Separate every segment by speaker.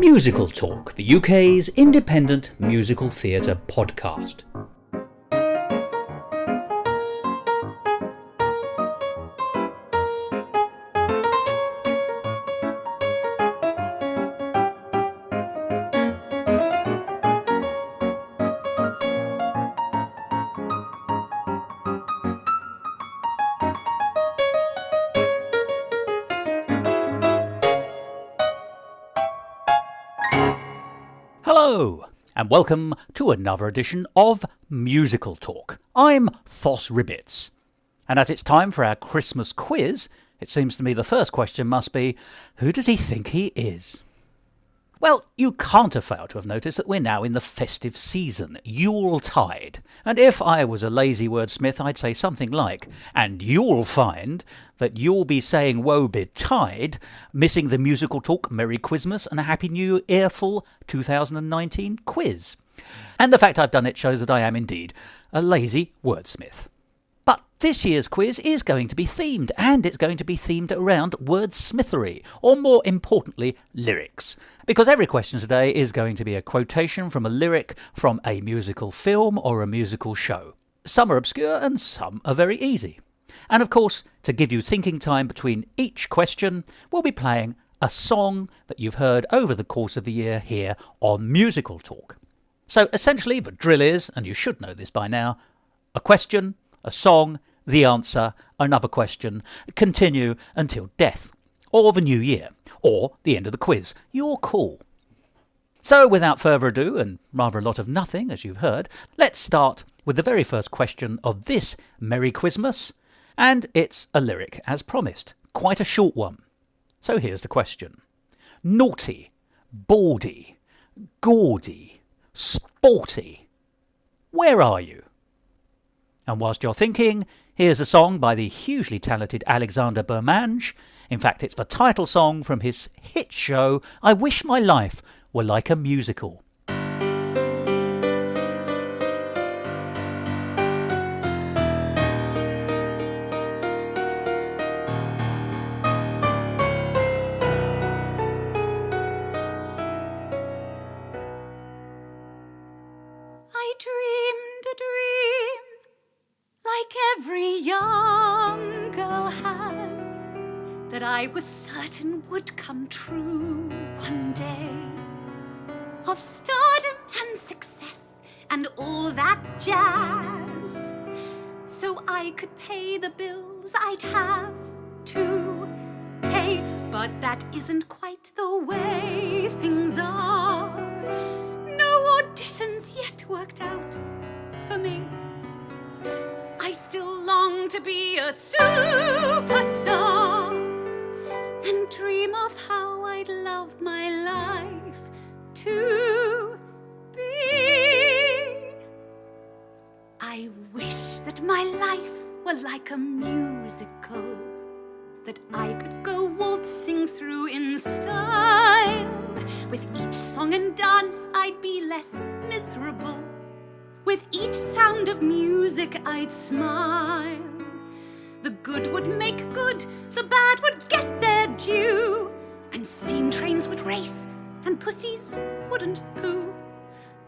Speaker 1: MusicalTalk, the UK's independent musical theatre podcast. Hello, and welcome to another edition of MusicalTalk. I'm Thos Ribbits, and as it's time for our Christmas quiz, it seems to me the first question must be, who does he think he is? Well, you can't have failed to have noticed that we're now in the festive season, Yuletide. And if I was a lazy wordsmith, I'd say something like, and you'll find that you'll be saying woe betide, missing the MusicalTalk Merry Quizmas and a Happy New Earful 2019 quiz. And the fact I've done it shows that I am indeed a lazy wordsmith. But this year's quiz is going to be themed, and it's going to be themed around wordsmithery, or more importantly, lyrics. Because every question today is going to be a quotation from a lyric from a musical film or a musical show. Some are obscure and some are very easy. And of course, to give you thinking time between each question, we'll be playing a song that you've heard over the course of the year here on MusicalTalk. So essentially, the drill is, and you should know this by now, a question, a song, the answer, another question, continue until death, or the new year, or the end of the quiz. Your call. So without further ado, and rather a lot of nothing as you've heard, let's start with the very first question of this Merry Quizmas, and it's a lyric as promised, quite a short one. So here's the question. Naughty, bawdy, gaudy, sporty, where are you? And whilst you're thinking, here's a song by the hugely talented Alexander Bermange. In fact, it's the title song from his hit show, I Wish My Life Were Like a Musical.
Speaker 2: I dreamed a dream like every young girl has, that I was certain would come true one day, of stardom and success and all that jazz, so I could pay the bills I'd have to pay. But that isn't quite the way things are. No auditions yet worked out for me. I still long to be a superstar and dream of how I'd love my life to be. I wish that my life were like a musical, that I could go waltzing through in style. With each song and dance I'd be less miserable. With each sound of music I'd smile. The good would make good, the bad would get their due, and steam trains would race, and pussies wouldn't poo,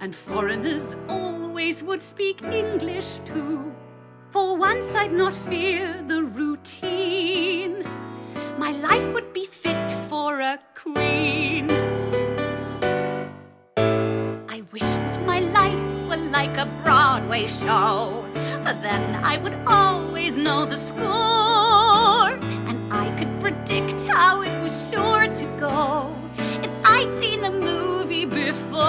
Speaker 2: and foreigners always would speak English too. For once I'd not fear the routine. My life would be fit for a queen. I wish that my life were like a Broadway show, for then I would always know the score, and I could predict how it was sure to go. If I'd seen the movie before,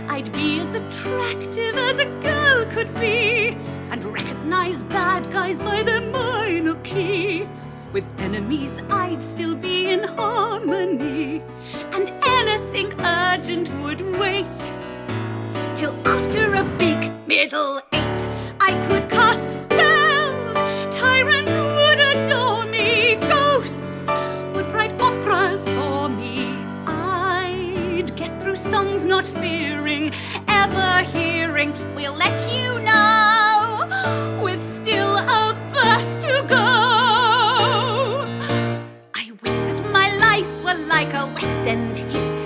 Speaker 2: I'd be as attractive as a girl could be, and recognize bad guys by their minor key. With enemies I'd still be in harmony, and anything urgent would wait till after a big middle eight. I could cast spells, tyrants would adore me, ghosts would write operas for me. I'd get through songs not fearing, ever hearing, we'll let you know, with still a verse to go. I wish that my life were like a West End hit,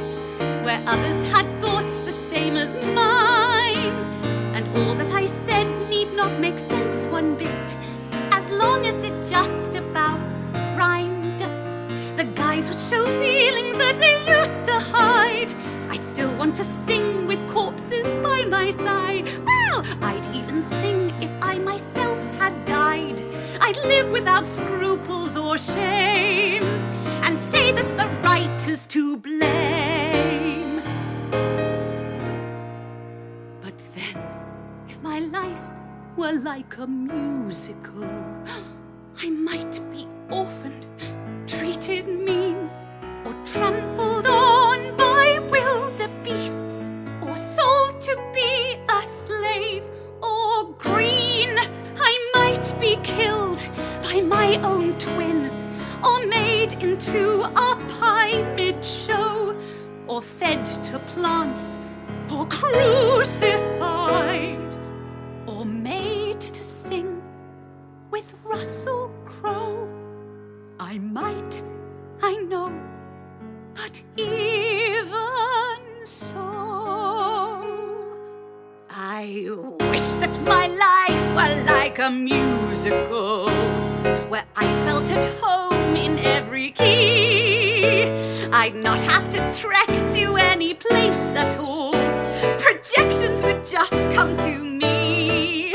Speaker 2: others had thoughts the same as mine, and all that I said need not make sense one bit, as long as it just about rhymed. The guys would show feelings that they used to hide. I'd still want to sing with corpses by my side. Well, I'd even sing if I myself had died. I'd live without scruples or shame, and say that the writer's to blame. But then, if my life were like a musical, I might be orphaned, treated mean, or trampled on by wildebeests, or sold to be a slave, or green. I might be killed by my own twin, or made into a pie mid-show, or fed to plants, or crucified, or made to sing with Russell Crowe. I might, I know, but even so, I wish that my life were like a musical, where I felt at home in every key. I'd not have to trek to any place at all. Projections would just come to me.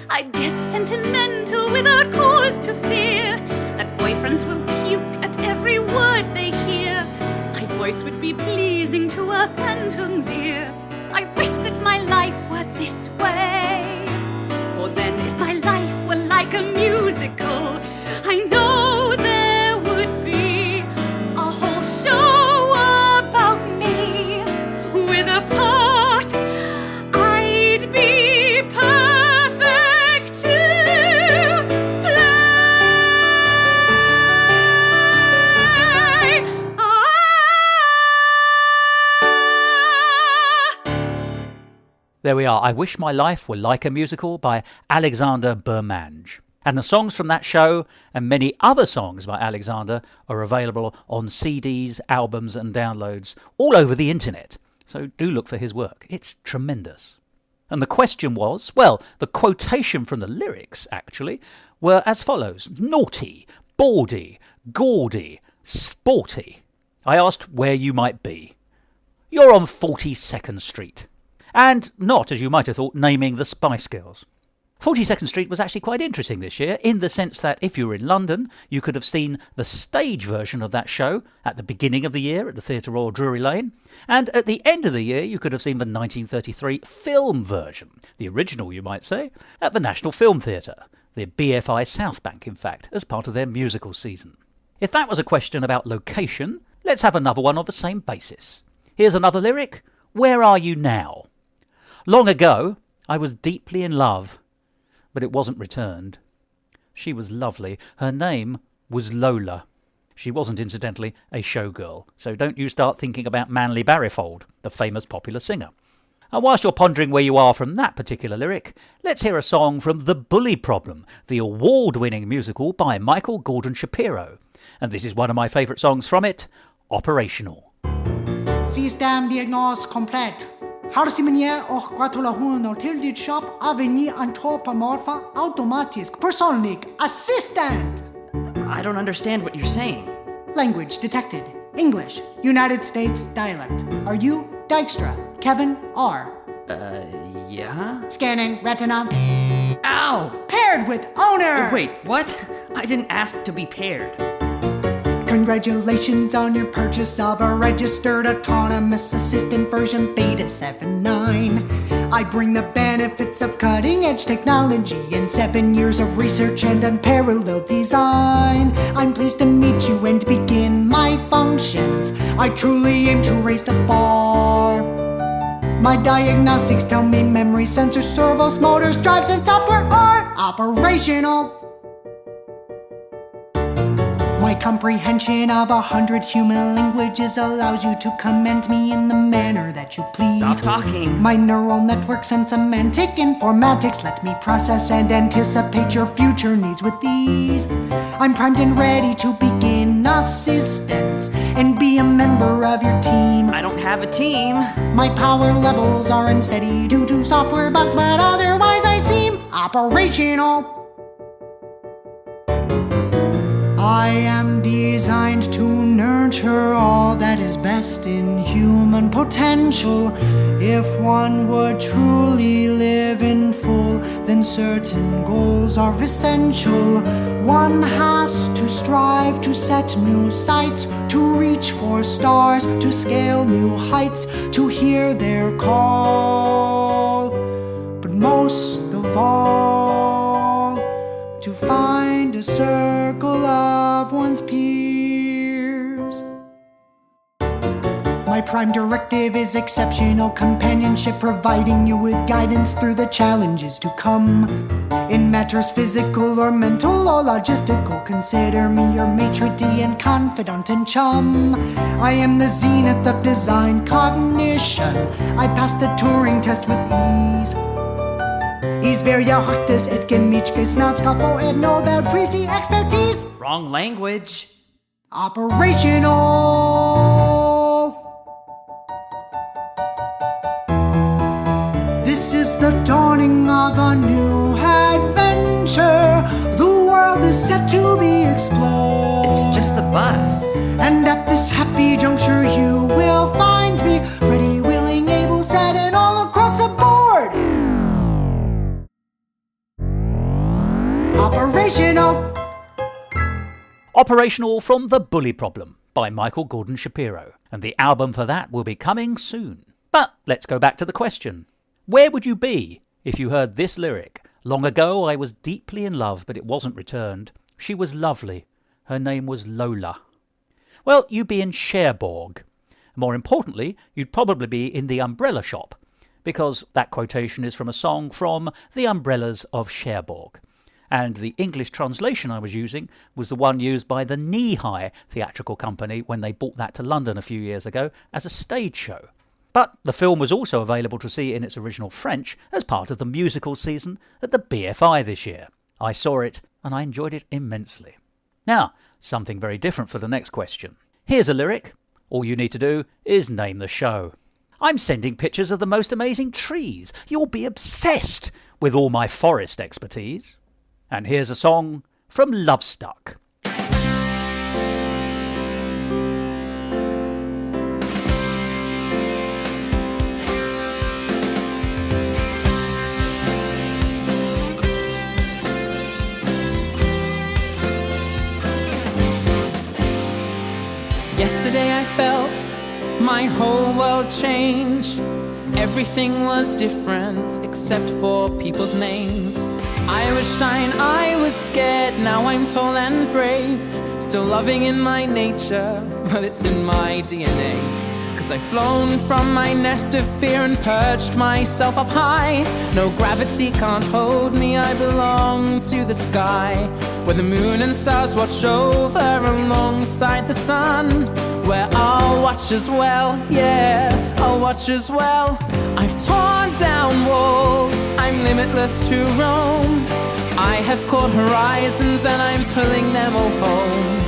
Speaker 2: I'd get sentimental without cause to fear that boyfriends will puke at every word they hear. My voice would be pleasing to a phantom's ear. I wish that my life were this way, for then if my life were like a musical, I know there would be a whole show about me. With a part, I'd be perfect to play.
Speaker 1: There we are. I Wish My Life Were Like a Musical by Alexander Bermange. And the songs from that show and many other songs by Alexander are available on CDs, albums and downloads all over the internet. So do look for his work. It's tremendous. And the question was, well, the quotation from the lyrics, actually, were as follows. Naughty, bawdy, gaudy, sporty. I asked where you might be. You're on 42nd Street. And not, as you might have thought, naming the Spice Girls. 42nd Street was actually quite interesting this year, in the sense that if you were in London, you could have seen the stage version of that show at the beginning of the year at the Theatre Royal Drury Lane, and at the end of the year you could have seen the 1933 film version, the original you might say, at the National Film Theatre, the BFI South Bank in fact, as part of their musical season. If that was a question about location, let's have another one on the same basis. Here's another lyric. Where are you now? Long ago, I was deeply in love, but it wasn't returned. She was lovely. Her name was Lola. She wasn't, incidentally, a showgirl, so don't you start thinking about Manly Barryfold, the famous popular singer. And whilst you're pondering where you are from that particular lyric, let's hear a song from The Bully Problem, the award-winning musical by Michael Gordon Shapiro. And this is one of my favourite songs from it, Operational.
Speaker 3: System diagnos komplett. Har simonier och gratulation till ditt shop aveni antropomorpha automatisk personlig assistant.
Speaker 4: I don't understand what you're saying.
Speaker 3: Language detected. English. United States dialect. Are you Dykstra? Kevin R.
Speaker 4: Yeah?
Speaker 3: Scanning retina.
Speaker 4: Ow!
Speaker 3: Paired with owner!
Speaker 4: Wait, what? I didn't ask to be paired.
Speaker 3: Congratulations on your purchase of a registered autonomous assistant version beta 7.9. I bring the benefits of cutting-edge technology and 7 years of research and unparalleled design. I'm pleased to meet you and begin my functions. I truly aim to raise the bar. My diagnostics tell me memory, sensors, servos, motors, drives, and software are operational. My comprehension of 100 human languages allows you to commend me in the manner that you please.
Speaker 4: Stop talking.
Speaker 3: My neural networks and semantic informatics let me process and anticipate your future needs with ease. I'm primed and ready to begin assistance and be a member of your team.
Speaker 4: I don't have a a team.
Speaker 3: My power levels are unsteady due to software bugs, but otherwise I seem operational. I am designed to nurture all that is best in human potential. If one would truly live in full, then certain goals are essential. One has to strive to set new sights, to reach for stars, to scale new heights, to hear their call. But most of all, to find a circle of one's peers. My prime directive is exceptional companionship, providing you with guidance through the challenges to come. In matters physical or mental or logistical, consider me your maitre d' and confidant and chum. I am the zenith of design cognition. I passed the Turing test with ease. Wer ja hat es, et gemischke Snautskafo, et Nobelpreis expertise.
Speaker 4: Wrong language.
Speaker 3: Operational. This is the dawning of a new adventure. The world is set to be explored.
Speaker 4: It's just a bus.
Speaker 3: And at this happy juncture you will find me ready, willing, able, set, and all across the board. Operational.
Speaker 1: Operational from The Bully Problem by Michael Gordon Shapiro, and the album for that will be coming soon. But let's go back to the question. Where would you be if you heard this lyric? Long ago I was deeply in love, but it wasn't returned. She was lovely. Her name was Lola. Well, you'd be in Cherbourg. More importantly, you'd probably be in the umbrella shop, because that quotation is from a song from The Umbrellas of Cherbourg. And the English translation I was using was the one used by the Knee High theatrical company when they brought that to London a few years ago as a stage show. But the film was also available to see in its original French as part of the musical season at the BFI this year. I saw it and I enjoyed it immensely. Now, something very different for the next question. Here's a lyric. All you need to do is name the show. I'm sending pictures of the most amazing trees. You'll be obsessed with all my forest expertise. And here's a song from Lovestuck.
Speaker 5: Yesterday I felt my whole world change. Everything was different except for people's names. I was shy, I was scared, now I'm tall and brave. Still loving in my nature, but it's in my DNA. 'Cause I've flown from my nest of fear and perched myself up high. No gravity can't hold me, I belong to the sky. Where the moon and stars watch over alongside the sun. Where I'll watch as well, yeah, I'll watch as well. I've torn down walls, I'm limitless to roam. I have caught horizons and I'm pulling them all home.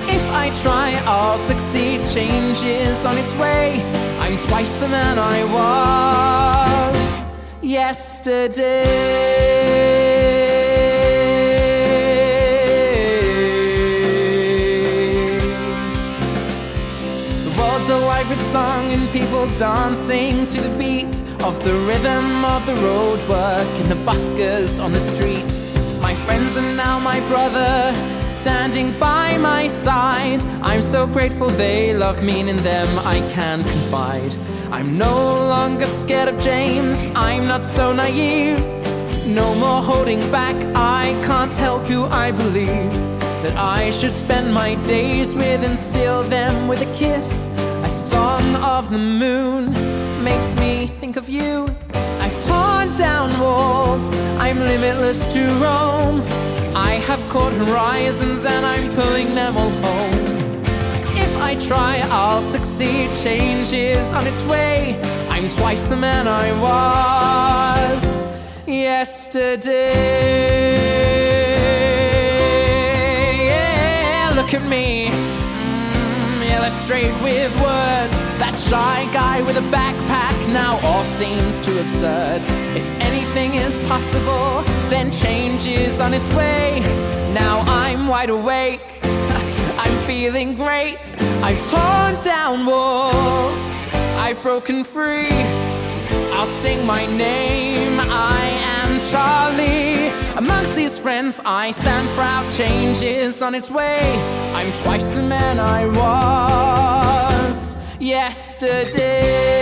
Speaker 5: If I try, I'll succeed, change is on its way. I'm twice the man I was yesterday. Alive with song and people dancing to the beat of the rhythm of the road work and the buskers on the street. My friends are now my brother, standing by my side. I'm so grateful they love me and in them I can confide. I'm no longer scared of James, I'm not so naive. No more holding back, I can't help who I believe. That I should spend my days with and seal them with a kiss. A song of the moon makes me think of you. I've torn down walls, I'm limitless to roam. I have caught horizons and I'm pulling them all home. If I try, I'll succeed, change is on its way. I'm twice the man I was yesterday. Yeah, look at me. Yeah, illustrate with words. That shy guy with a backpack, now all seems too absurd. If anything is possible, then change is on its way. Now I'm wide awake, I'm feeling great. I've torn down walls, I've broken free. I'll sing my name, I am Charlie. Amongst these friends I stand proud, change is on its way. I'm twice the man I was yesterday.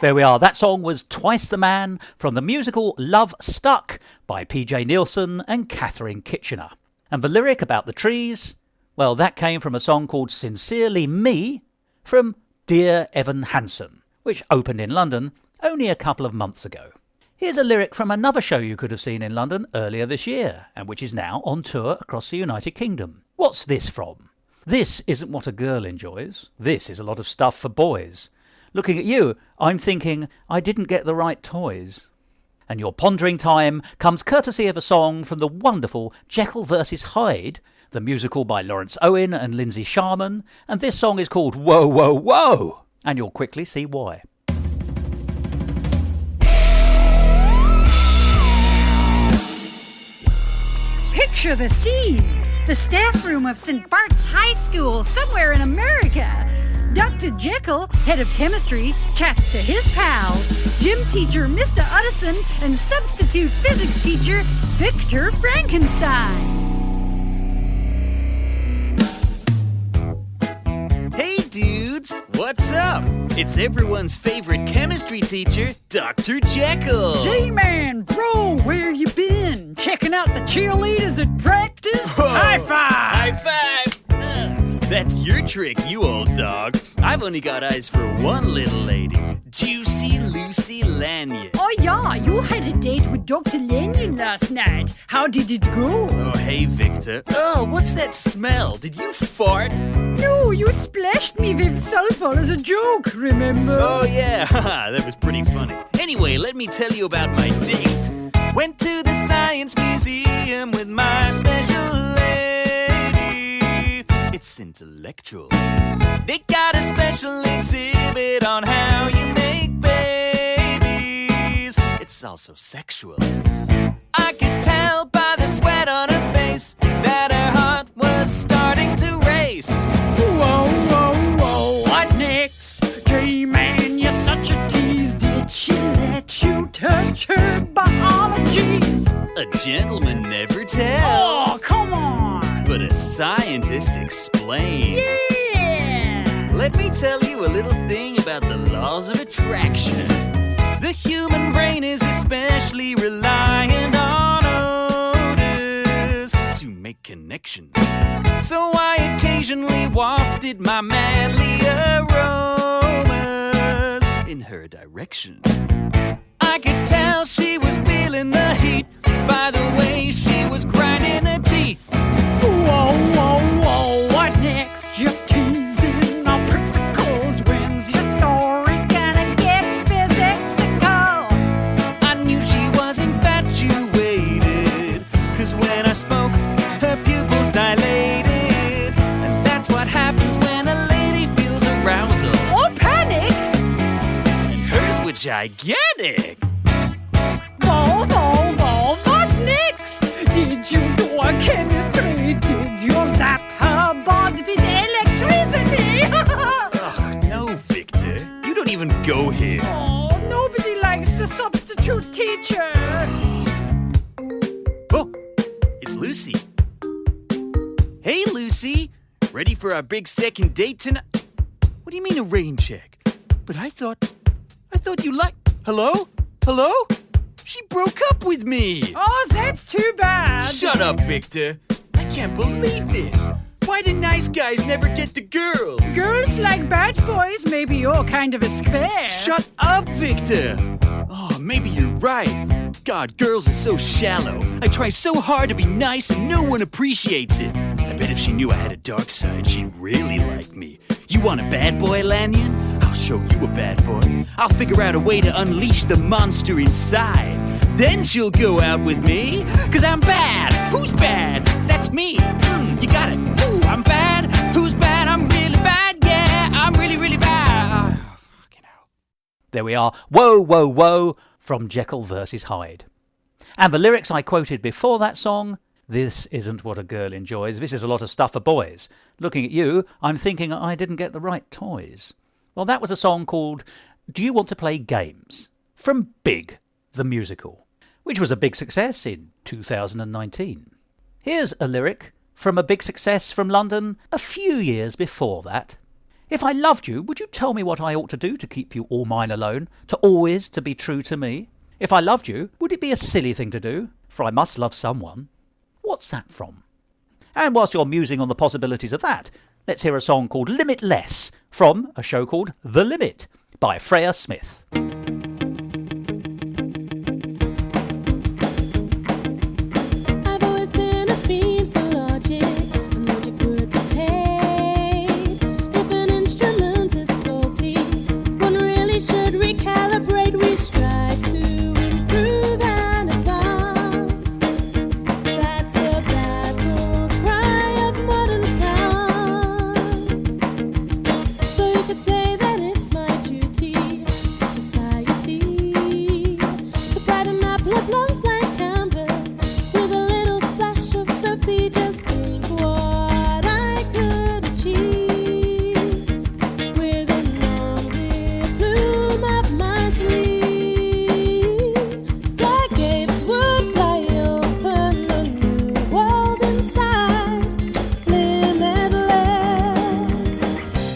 Speaker 1: There we are. That song was Twice the Man from the musical Love Stuck by PJ Nielsen and Catherine Kitchener. And the lyric about the trees, well, that came from a song called Sincerely Me from Dear Evan Hansen, which opened in London only a couple of months ago. Here's a lyric from another show you could have seen in London earlier this year, and which is now on tour across the United Kingdom. What's this from? This isn't what a girl enjoys. This is a lot of stuff for boys. Looking at you, I'm thinking I didn't get the right toys. And your pondering time comes courtesy of a song from the wonderful Jekyll vs. Hyde, the musical by Lawrence Owen and Lindsay Sharman, and this song is called Whoa, Whoa, Whoa, and you'll quickly see why.
Speaker 6: Picture the scene. The staff room of St. Bart's High School somewhere in America. Dr. Jekyll, head of chemistry, chats to his pals, gym teacher Mr. Uddison, and substitute physics teacher Victor Frankenstein.
Speaker 7: Hey dudes, what's up? It's everyone's favorite chemistry teacher, Dr. Jekyll.
Speaker 6: J-Man, bro, where you been? Checking out the cheerleaders at practice?
Speaker 7: Whoa.
Speaker 6: High five!
Speaker 7: High five! That's your trick, you old dog. I've only got eyes for one little lady, Juicy Lucy Lanyon.
Speaker 6: Oh yeah, you had a date with Dr. Lanyon last night. How did it go?
Speaker 7: Oh, hey, Victor. Oh, what's that smell? Did you fart?
Speaker 6: No, you splashed me with sulfur as a joke, remember?
Speaker 7: Oh, yeah, that was pretty funny. Anyway, let me tell you about my date. Went to the Science Museum with my special lady. It's intellectual. They got a special exhibit on how you make babies. It's also sexual. I could tell by the sweat on her face that her heart was starting to race.
Speaker 6: Whoa, whoa, whoa, what next? J-Man, you're such a tease. Did she let you touch her biologies?
Speaker 7: A gentleman never tells.
Speaker 6: Oh, come on.
Speaker 7: But a scientist explains.
Speaker 6: Yeah!
Speaker 7: Let me tell you a little thing about the laws of attraction. The human brain is especially reliant on odors to make connections. So I occasionally wafted my manly aromas in her direction. I could tell she was feeling the heat by the way she was grinding her teeth.
Speaker 6: Whoa, whoa, whoa, what next? You're teasing our prickles. When's your story gonna get physical?
Speaker 7: I knew she was infatuated, 'cause when I spoke, her pupils dilated. And that's what happens when a lady feels arousal.
Speaker 6: Oh, panic!
Speaker 7: And hers were gigantic.
Speaker 6: Whoa, whoa, whoa, what's next? Did you do a chemistry? Did you zap her body with electricity?
Speaker 7: Ugh, no, Victor. You don't even go here.
Speaker 6: Oh, nobody likes a substitute teacher.
Speaker 7: Oh, it's Lucy. Hey, Lucy. Ready for our big second date tonight? What do you mean a rain check? But I thought you liked... Hello? Hello? She broke up with me.
Speaker 6: Oh, that's too bad.
Speaker 7: Shut up, Victor. I can't believe this. Why do nice guys never get the girls?
Speaker 6: Girls like bad boys, maybe you're kind of a square.
Speaker 7: Shut up, Victor. Oh, maybe you're right. God, girls are so shallow. I try so hard to be nice and no one appreciates it. I bet if she knew I had a dark side, she'd really like me. You want a bad boy, Lanyon? I'll show you a bad boy. I'll figure out a way to unleash the monster inside. Then she'll go out with me, 'cause I'm bad. Who's bad? That's me. You got it. Ooh, I'm bad. Who's bad? I'm really bad. Yeah, I'm really, really bad. Oh, fucking hell.
Speaker 1: There we are. Whoa, whoa, whoa from Jekyll versus Hyde. And the lyrics I quoted before that song, this isn't what a girl enjoys. This is a lot of stuff for boys. Looking at you, I'm thinking I didn't get the right toys. Well, that was a song called Do You Want to Play Games? From Big, the musical, which was a big success in 2019. Here's a lyric from a big success from London a few years before that. If I loved you, would you tell me what I ought to do to keep you all mine alone, to always to be true to me? If I loved you, would it be a silly thing to do? For I must love someone. What's that from? And whilst you're musing on the possibilities of that, let's hear a song called Limitless from a show called The Limit by Freya Smith.
Speaker 8: I've always been a fiend for logic, and logic would dictate. If an instrument is faulty, one really should recalibrate. We strive to improve and advance. That's the battle cry of modern France. So you could say that it's my duty to society to brighten up LeBlanc's blank canvas with a little splash of Sophie. Just think what I could achieve with a long plume up my sleeve. The gates would fly open, a new world inside, limitless.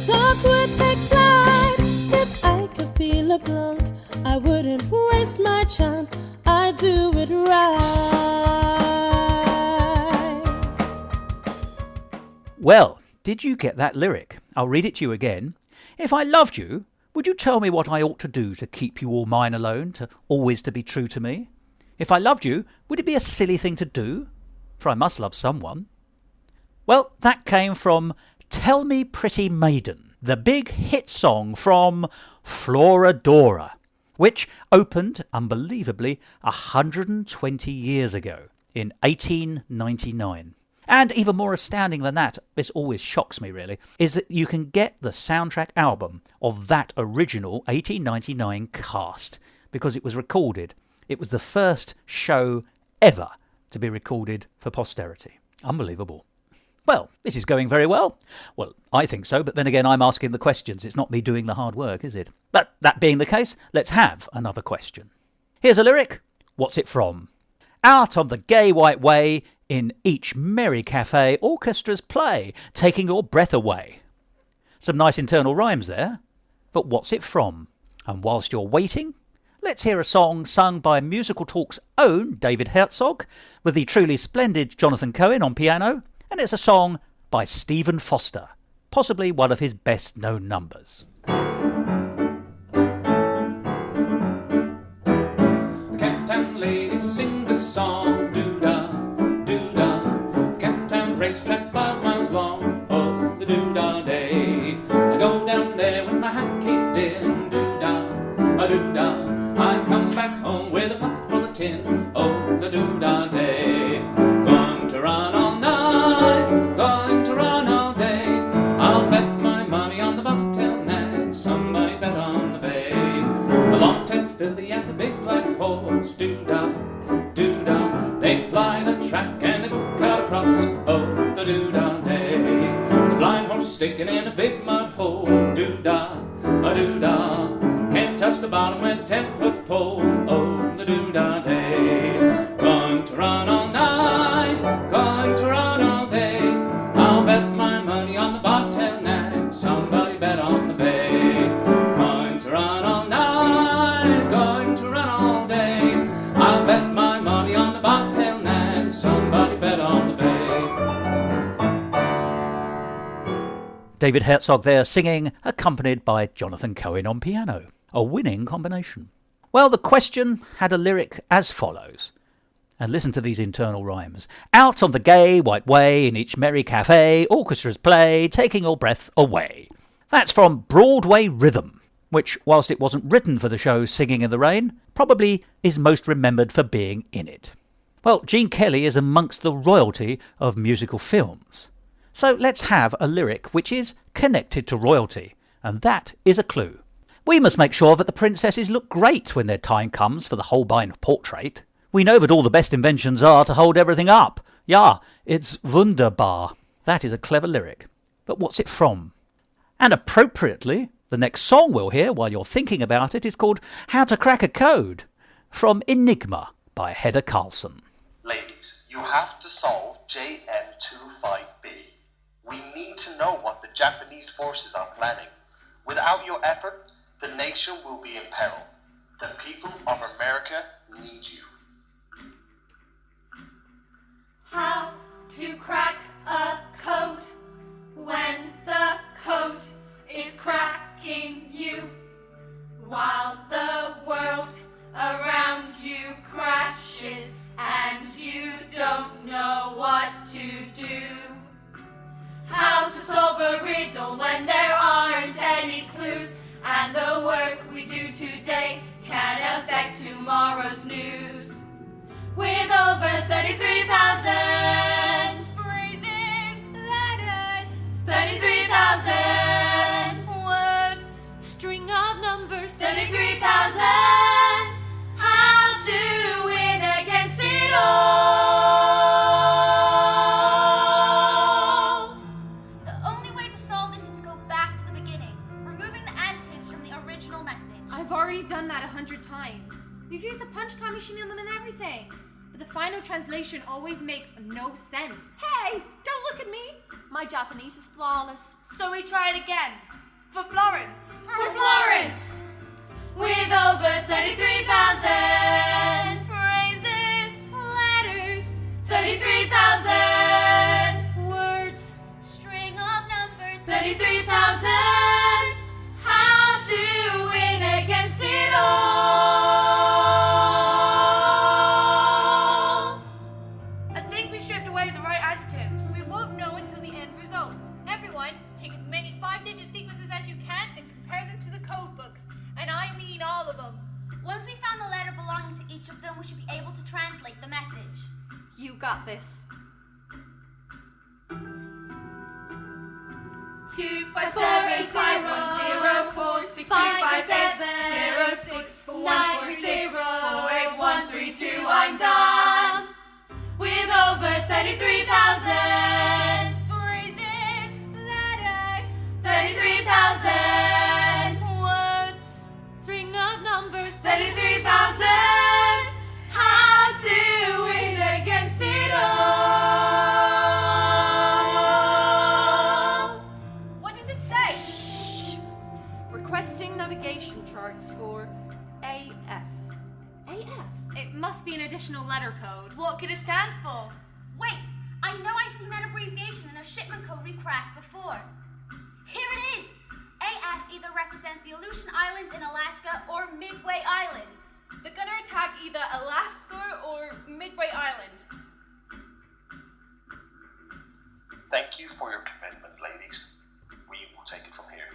Speaker 8: Thoughts would take flight. If I could be LeBlanc, I wouldn't waste my chance. I'd do it right.
Speaker 1: Well, did you get that lyric? I'll read it to you again. If I loved you, would you tell me what I ought to do to keep you all mine alone, to always to be true to me? If I loved you, would it be a silly thing to do? For I must love someone. Well, that came from Tell Me Pretty Maiden, the big hit song from Floradora, which opened, unbelievably, 120 years ago, in 1899. And even more astounding than that, this always shocks me really, is that you can get the soundtrack album of that original 1899 cast, because it was recorded. It was the first show ever to be recorded for posterity. Unbelievable. Well, this is going very well. Well, I think so, but then again, I'm asking the questions. It's not me doing the hard work, is it? But that being the case, let's have another question. Here's a lyric. What's it from? Out on the gay white way, in each merry cafe, orchestras play, taking your breath away. Some nice internal rhymes there. But what's it from? And whilst you're waiting, let's hear a song sung by MusicalTalk's own David Herzog, with the truly splendid Jonathan Cohen on piano, and it's a song by Stephen Foster, possibly one of his best-known numbers.
Speaker 5: The Camptown ladies sing the song, doo-dah, doo-dah. The Camptown racetrack 5 miles long, oh, the doo-dah day. I go down there with my hat caved in, doo-dah, a doo-dah. I come back home with a pocket full of tin, oh, the doo-dah day. Going to run all night, going to run all day. I'll bet my money on the bobtail nag, somebody bet on the bay. The long-tailed filly and the big black horse, doo-dah, doo-dah. They fly the track and they both cut across, oh, the doo-dah day. The blind horse sticking in a big mud hole, doo-dah, a doo-dah. Can't touch the bottom with a 10-foot pole, oh, the doo-dah day. Going to run all night, going to run all day. I'll bet my money on the bobtail nag, somebody bet on the bay. Going to run all night, going to run all day. I'll bet my money on the bobtail nag, somebody bet on the bay.
Speaker 1: David Herzog there singing, accompanied by Jonathan Cohen on piano. A winning combination. Well, the question had a lyric as follows. And listen to these internal rhymes. Out on the gay white way, in each merry cafe, orchestras play, taking all breath away. That's from Broadway Rhythm, which, whilst it wasn't written for the show Singing in the Rain, probably is most remembered for being in it. Well, Gene Kelly is amongst the royalty of musical films. So let's have a lyric which is connected to royalty, and that is a clue. We must make sure that the princesses look great when their time comes for the Holbein portrait. We know that all the best inventions are to hold everything up. Ja, it's wunderbar. That is a clever lyric. But what's it from? And appropriately, the next song we'll hear while you're thinking about it is called How to Crack a Code, from Enigma by Hedda Carlson.
Speaker 9: Ladies, you have to solve JN25B. We need to know what the Japanese forces are planning. Without your effort, the nation will be in peril. The people of America need you.
Speaker 2: How to crack a code when the code is cracking you, while the world around you crashes and you don't know what to do. How to solve a riddle when there aren't any clues, and the work we do today can affect tomorrow's news. With over 33,000 phrases, letters, 33,000 words, string of numbers, 33,000. How to win against it all. The only way to solve this is to go back to the beginning, removing the additives from the original message.
Speaker 10: I've already done that 100 times. We've used the punch card machine on them and everything. But the final translation always makes no sense.
Speaker 11: Hey, don't look at me. My Japanese is flawless. So we try it again. For Florence.
Speaker 2: For Florence! With over 33,000 phrases, letters, 33,000 words, string of numbers, 33,000. How to win against it all.
Speaker 11: I think we stripped away the right adjectives.
Speaker 10: We won't know until the end result.
Speaker 11: Everyone, take as many 5-digit sequences as you can and compare them to the code books. And I mean all of them.
Speaker 2: Once we found the letter belonging to each of them, we should be able to translate the message.
Speaker 11: You got this.
Speaker 2: 257 510 657 4813 I'm done. With over 33,000 phrases, letters, 33,000 words, string of numbers, 33,000. How to win against it all.
Speaker 11: What does it say? Shh. Requesting navigation charts for AF.
Speaker 10: AF? It must be an additional letter code.
Speaker 11: What could it stand for?
Speaker 2: Wait, I know I've seen that abbreviation in a shipment code we cracked before. Here it is! AF either represents the Aleutian Islands in Alaska or Midway Island.
Speaker 11: They're gonna attack either Alaska or Midway Island.
Speaker 9: Thank you for your commitment, ladies. We will take it from here.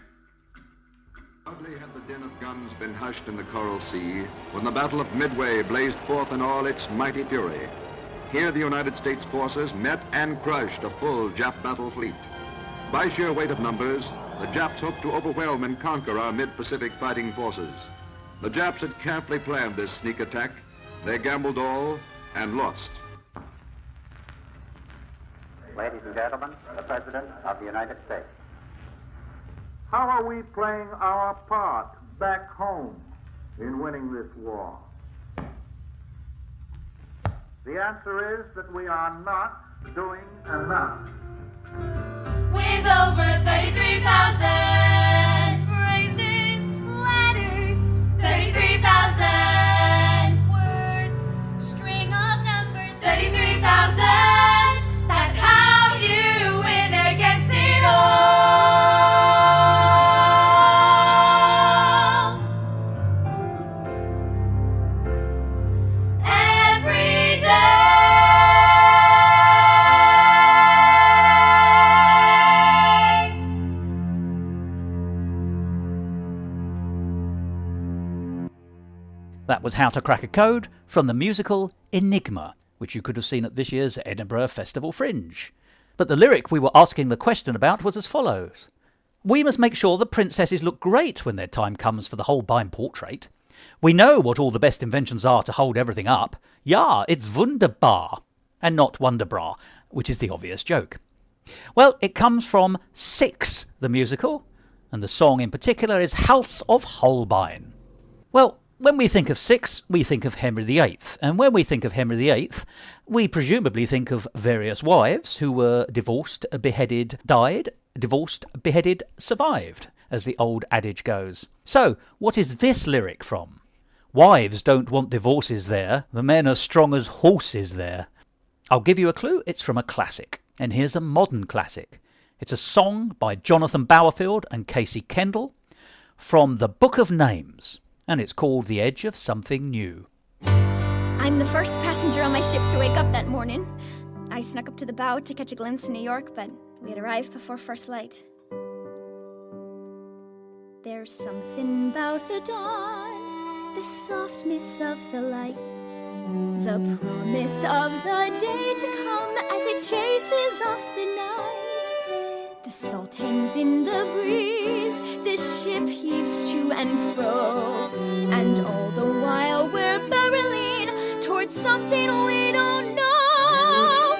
Speaker 12: Hardly had the din of guns been hushed in the Coral Sea when the Battle of Midway blazed forth in all its mighty fury. Here the United States forces met and crushed a full Jap battle fleet. By sheer weight of numbers, the Japs hoped to overwhelm and conquer our mid-Pacific fighting forces. The Japs had carefully planned this sneak attack. They gambled all and lost.
Speaker 13: Ladies and gentlemen, the President of the United States.
Speaker 14: How are we playing our part back home in winning this war? The answer is that we are not doing enough.
Speaker 2: With over 33,000 phrases, letters, 33,000 words, string of numbers, 33,000. That's how you win against it all. Every day.
Speaker 1: That was How to Crack a Code from the musical Enigma, which you could have seen at this year's Edinburgh Festival Fringe. But the lyric we were asking the question about was as follows. We must make sure the princesses look great when their time comes for the Holbein portrait. We know what all the best inventions are to hold everything up. Ja, it's wunderbar. And not Wonderbra, which is the obvious joke. Well, it comes from Six, the musical, and the song in particular is Hals of Holbein. Well, when we think of Six, we think of Henry VIII, and when we think of Henry VIII, we presumably think of various wives who were divorced, beheaded, died, divorced, beheaded, survived, as the old adage goes. So, what is this lyric from? Wives don't want divorces there, the men are strong as horses there. I'll give you a clue, it's from a classic, and here's a modern classic. It's a song by Jonathan Bowerfield and Casey Kendall from the Book of Names, and it's called The Edge of Something New.
Speaker 15: I'm the first passenger on my ship to wake up that morning. I snuck up to the bow to catch a glimpse of New York, but we had arrived before first light. There's something about the dawn, the softness of the light, the promise of the day to come as it chases off the night. The salt hangs in the breeze, the ship heaves to and fro, and all the while we're barreling towards something we don't know.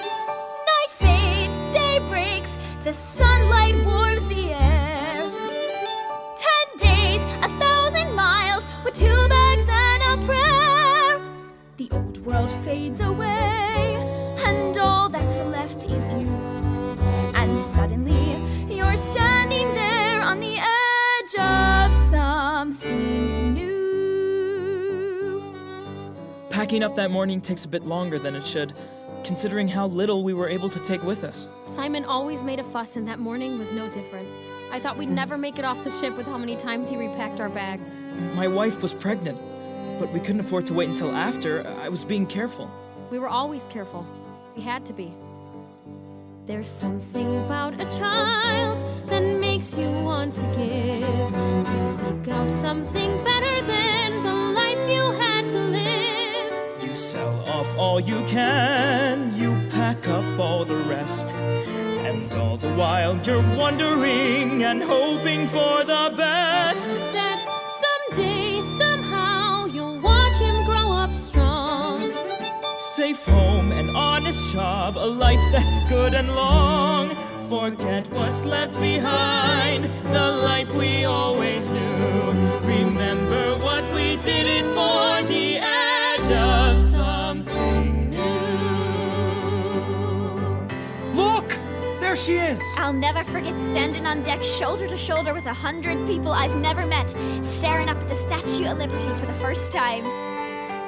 Speaker 15: Night fades, day breaks, the sunlight warms the air. 10 days, 1,000 miles, with 2 bags and a prayer. The old world fades away, and all that's left is you. And suddenly, you're standing there on the edge of something new.
Speaker 16: Packing up that morning takes a bit longer than it should, considering how little we were able to take with us.
Speaker 17: Simon always made a fuss, and that morning was no different. I thought we'd never make it off the ship with how many times he repacked our bags.
Speaker 16: My wife was pregnant, but we couldn't afford to wait until after. I was being careful.
Speaker 17: We were always careful. We had to be. There's something about a child that makes you want to give, to seek out something better than the life you had to live.
Speaker 16: You sell off all you can, you pack up all the rest, and all the while you're wondering and hoping for the best.
Speaker 17: That someday, somehow, you'll watch him grow up strong.
Speaker 16: Safe home, an honest job, a life that's good and long. Forget what's left behind, the life we always knew. Remember what we did it for, the edge of something new.
Speaker 18: Look! There she is!
Speaker 15: I'll never forget standing on deck shoulder to shoulder with 100 people I've never met, staring up at the Statue of Liberty for the first time.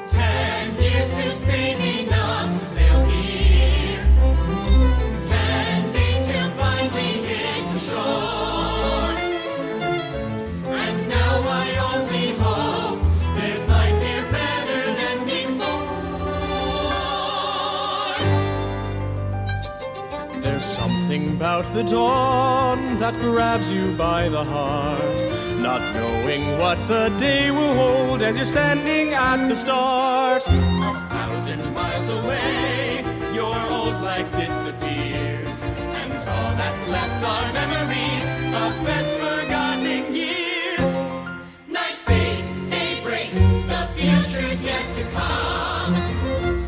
Speaker 5: 10 years to save enough to sail here. 10 days to finally hit the shore. And now I only hope there's life here better than before.
Speaker 19: There's something about the dawn that grabs you by the heart, not knowing what the day will hold as you're standing at the start.
Speaker 5: 1,000 miles away, your old life disappears, and all that's left are memories of best forgotten years. Night fades, day breaks, the future's yet to come.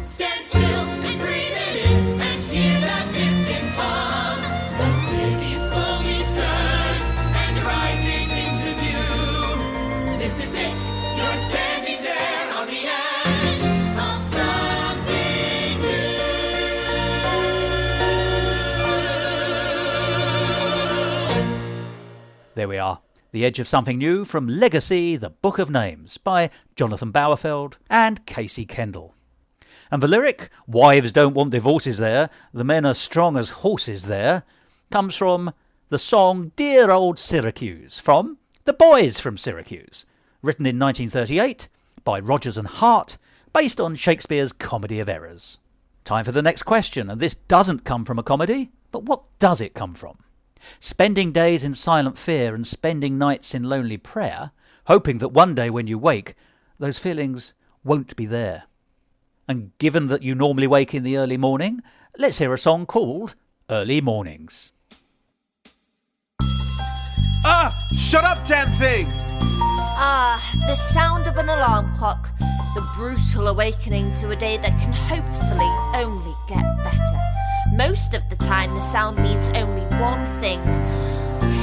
Speaker 5: Stand still and breathe it in and hear that distant hum. The city slowly stirs and rises into view. This is it, you're standing there on the edge of something new.
Speaker 1: There we are. The Edge of Something New from Legacy, the Book of Names by Jonathan Bowerfield and Casey Kendall. And the lyric, wives don't want divorces there, the men are strong as horses there, comes from the song Dear Old Syracuse from The Boys from Syracuse, written in 1938 by Rodgers and Hart, based on Shakespeare's Comedy of Errors. Time for the next question, and this doesn't come from a comedy, but what does it come from? Spending days in silent fear and spending nights in lonely prayer, hoping that one day when you wake, those feelings won't be there. And given that you normally wake in the early morning, let's hear a song called Early Mornings.
Speaker 20: Ah! Shut up, damn thing!
Speaker 21: Ah, the sound of an alarm clock. The brutal awakening to a day that can hopefully only get better. Most of the time, the sound means only one thing.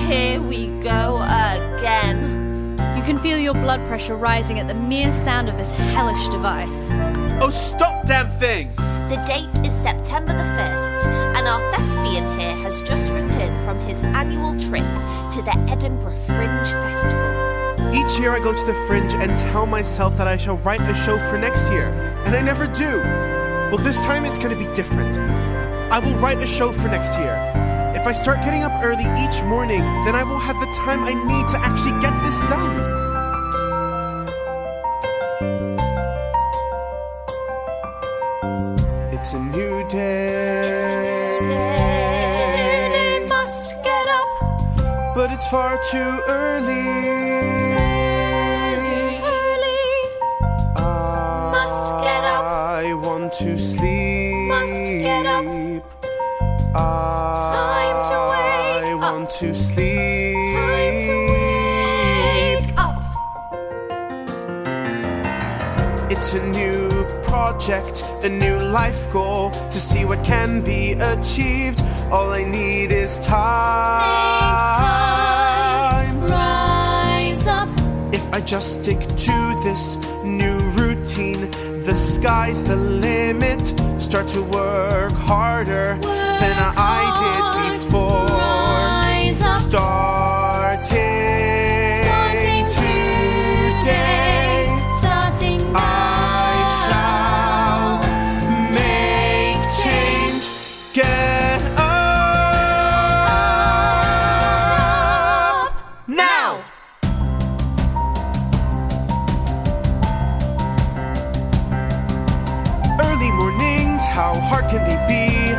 Speaker 21: Here we go again.
Speaker 17: You can feel your blood pressure rising at the mere sound of this hellish device.
Speaker 20: Oh, stop, damn thing!
Speaker 21: The date is September the 1st, and our thespian here has just returned from his annual trip to the Edinburgh Fringe Festival.
Speaker 20: Each year I go to the Fringe and tell myself that I shall write a show for next year, and I never do. Well, this time it's going to be different. I will write a show for next year. If I start getting up early each morning, then I will have the time I need to actually get this done. It's a new day.
Speaker 21: It's a new day, must get up.
Speaker 20: But it's far too early. To sleep.
Speaker 21: Must get up. It's time to wake
Speaker 20: I want to sleep.
Speaker 21: It's time to wake up.
Speaker 20: It's a new project, a new life goal, to see what can be achieved. All I need is time.
Speaker 21: Rise up.
Speaker 20: If I just stick to this new routine, the sky's the limit. Start to work harder than I did before. Starting today, I shall make change. Get up now! Early mornings, how hard can they be?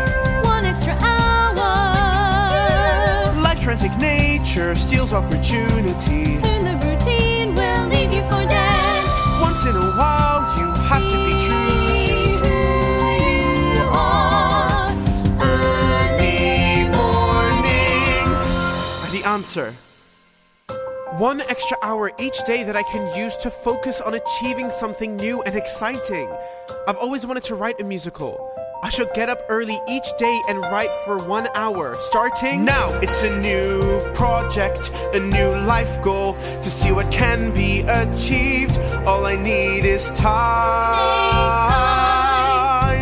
Speaker 17: 1 extra hour.
Speaker 20: Life's frantic nature steals opportunity.
Speaker 17: Soon the routine will leave you for dead.
Speaker 20: Once in a while, you have to be true to who you are. Early mornings are the answer. 1 extra hour each day that I can use to focus on achieving something new and exciting. I've always wanted to write a musical. I shall get up early each day and write for 1 hour, starting now. It's a new project, a new life goal, to see what can be achieved. All I need is time.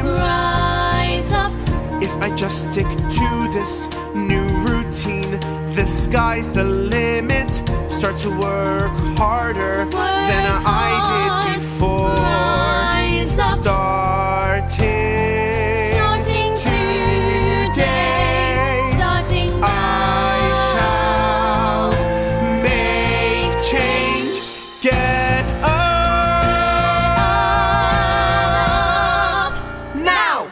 Speaker 21: Rise up.
Speaker 20: If I just stick to this new routine, the sky's the limit. Start to work harder than I did before. Starting today, I shall make change. Get up now!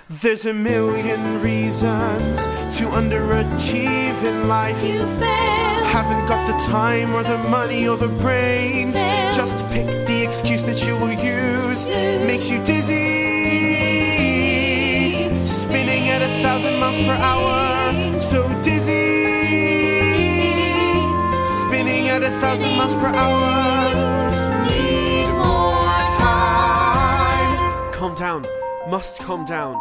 Speaker 20: There's a million reasons to underachieve in life.
Speaker 21: You fail.
Speaker 20: Haven't got the time or the money or the brains. Just pick the excuse that you will use. Makes you dizzy. Spinning at 1,000 miles per hour. So dizzy. Spinning at 1,000 miles per hour.
Speaker 21: Need more time.
Speaker 20: Calm down. Must calm down.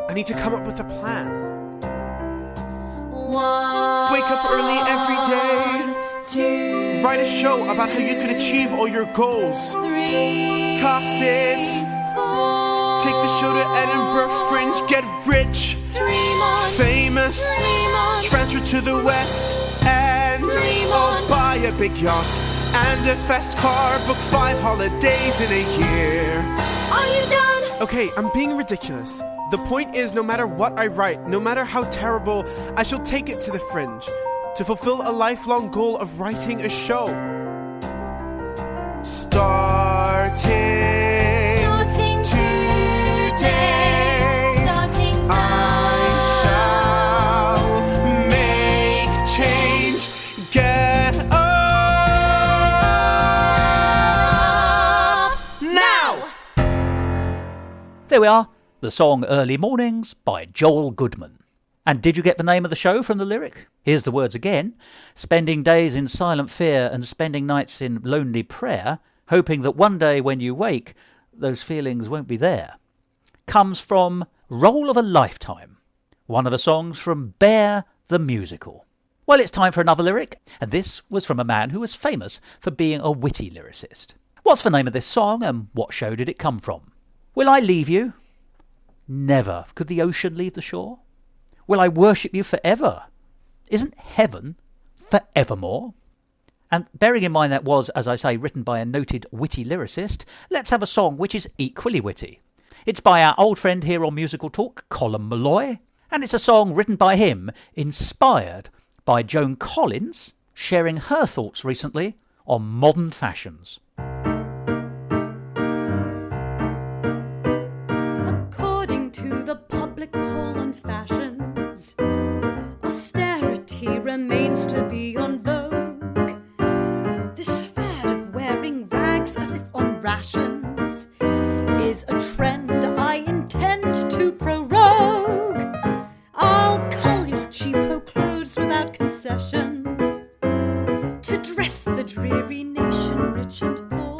Speaker 20: I need to come up with a plan.
Speaker 21: 1,
Speaker 20: Wake up early every day.
Speaker 21: 2,
Speaker 20: Write a show about how you can achieve all your goals.
Speaker 21: 3,
Speaker 20: Cast it.
Speaker 21: 4,
Speaker 20: Take the show to Edinburgh Fringe. Get rich.
Speaker 21: Dream on.
Speaker 20: Famous.
Speaker 21: Dream on.
Speaker 20: Transfer to the West. And
Speaker 21: Dream
Speaker 20: I'll
Speaker 21: on.
Speaker 20: buy a big yacht and a fast car. Book 5 holidays in a year.
Speaker 21: Are you done?
Speaker 20: Okay, I'm being ridiculous. The point is, no matter what I write, no matter how terrible, I shall take it to the Fringe to fulfill a lifelong goal of writing a show. Starting today,
Speaker 21: Starting
Speaker 20: I shall make change. Get up now!
Speaker 1: there we are, the song Early Mornings by Joel Goodman. And did you get the name of the show from the lyric? Here's the words again. Spending days in silent fear and spending nights in lonely prayer, hoping that one day when you wake, those feelings won't be there. Comes from Role of a Lifetime, one of the songs from Bear the Musical. Well, it's time for another lyric, and this was from a man who was famous for being a witty lyricist. What's the name of this song, and what show did it come from? Will I leave you? Never. Could the ocean leave the shore? Will I worship you forever? Isn't heaven forevermore? And bearing in mind that was, as I say, written by a noted witty lyricist, let's have a song which is equally witty. It's by our old friend here on Musical Talk, Colin Malloy, and it's a song written by him, inspired by Joan Collins, sharing her thoughts recently on modern fashions.
Speaker 4: According to the public poll on fashions, austerity remains to be on vogue. This fad of wearing rags as if on rations is a trend I intend to prorogue. I'll cull your cheapo clothes without concession to dress the dreary nation rich and poor.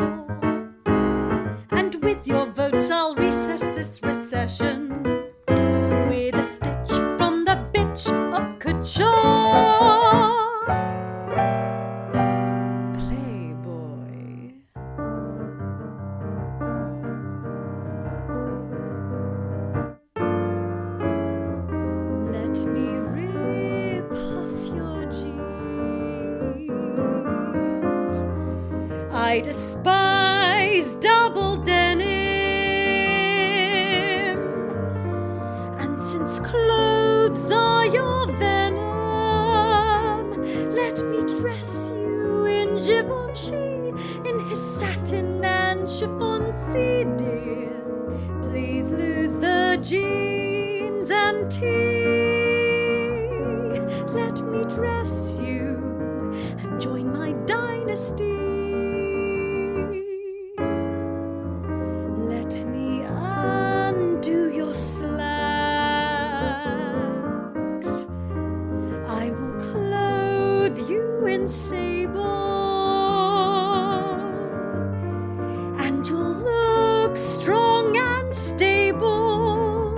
Speaker 4: And with your votes I'll recess this recession with a stitch from the bitch of couture. Playboy. Let me rip off your jeans. I despise double denim, and since clothes are your venom, let me dress you in Givenchy, in his satin and chiffon, dear. Please lose the jeans and tea. Let me dress you and join my dynasty. Let me undo your slacks. I will clothe you in sable, and you'll look strong and stable.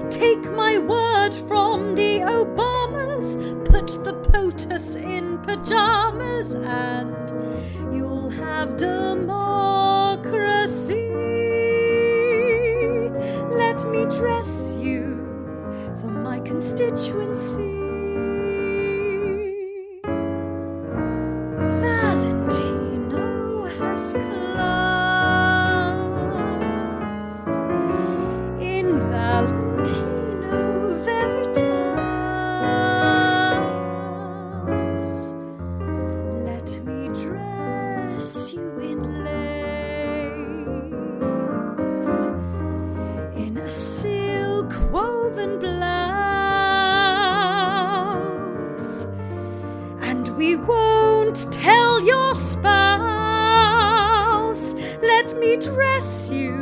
Speaker 4: Take my word from the Obamas, put the POTUS in pajamas, and you'll have democracy. Let me dress you for my constituency. Valentino has class. In Valentino Veritas, let me dress you in lace, in a silk woven blouse, and we won't tell your spouse. Let me dress you,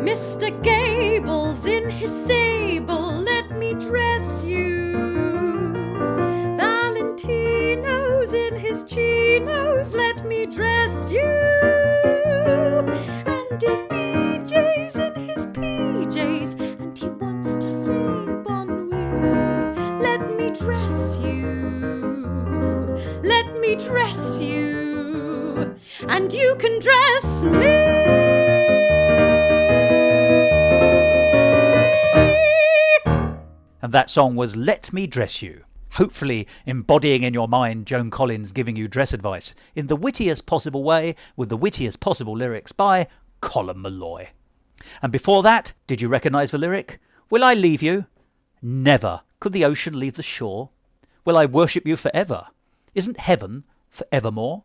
Speaker 4: Mr. Gables in his sable. Let me dress you, Valentino's in his chinos. Let me dress you, and if BJ's in his PJs and he wants to say bon nuit, let me dress you. Let me dress you, and you can dress me.
Speaker 1: And that song was Let Me Dress You, hopefully embodying in your mind Joan Collins giving you dress advice in the wittiest possible way with the wittiest possible lyrics by Colin Malloy. And before that, did you recognise the lyric? Will I leave you? Never. Could the ocean leave the shore? Will I worship you forever? Isn't heaven forevermore?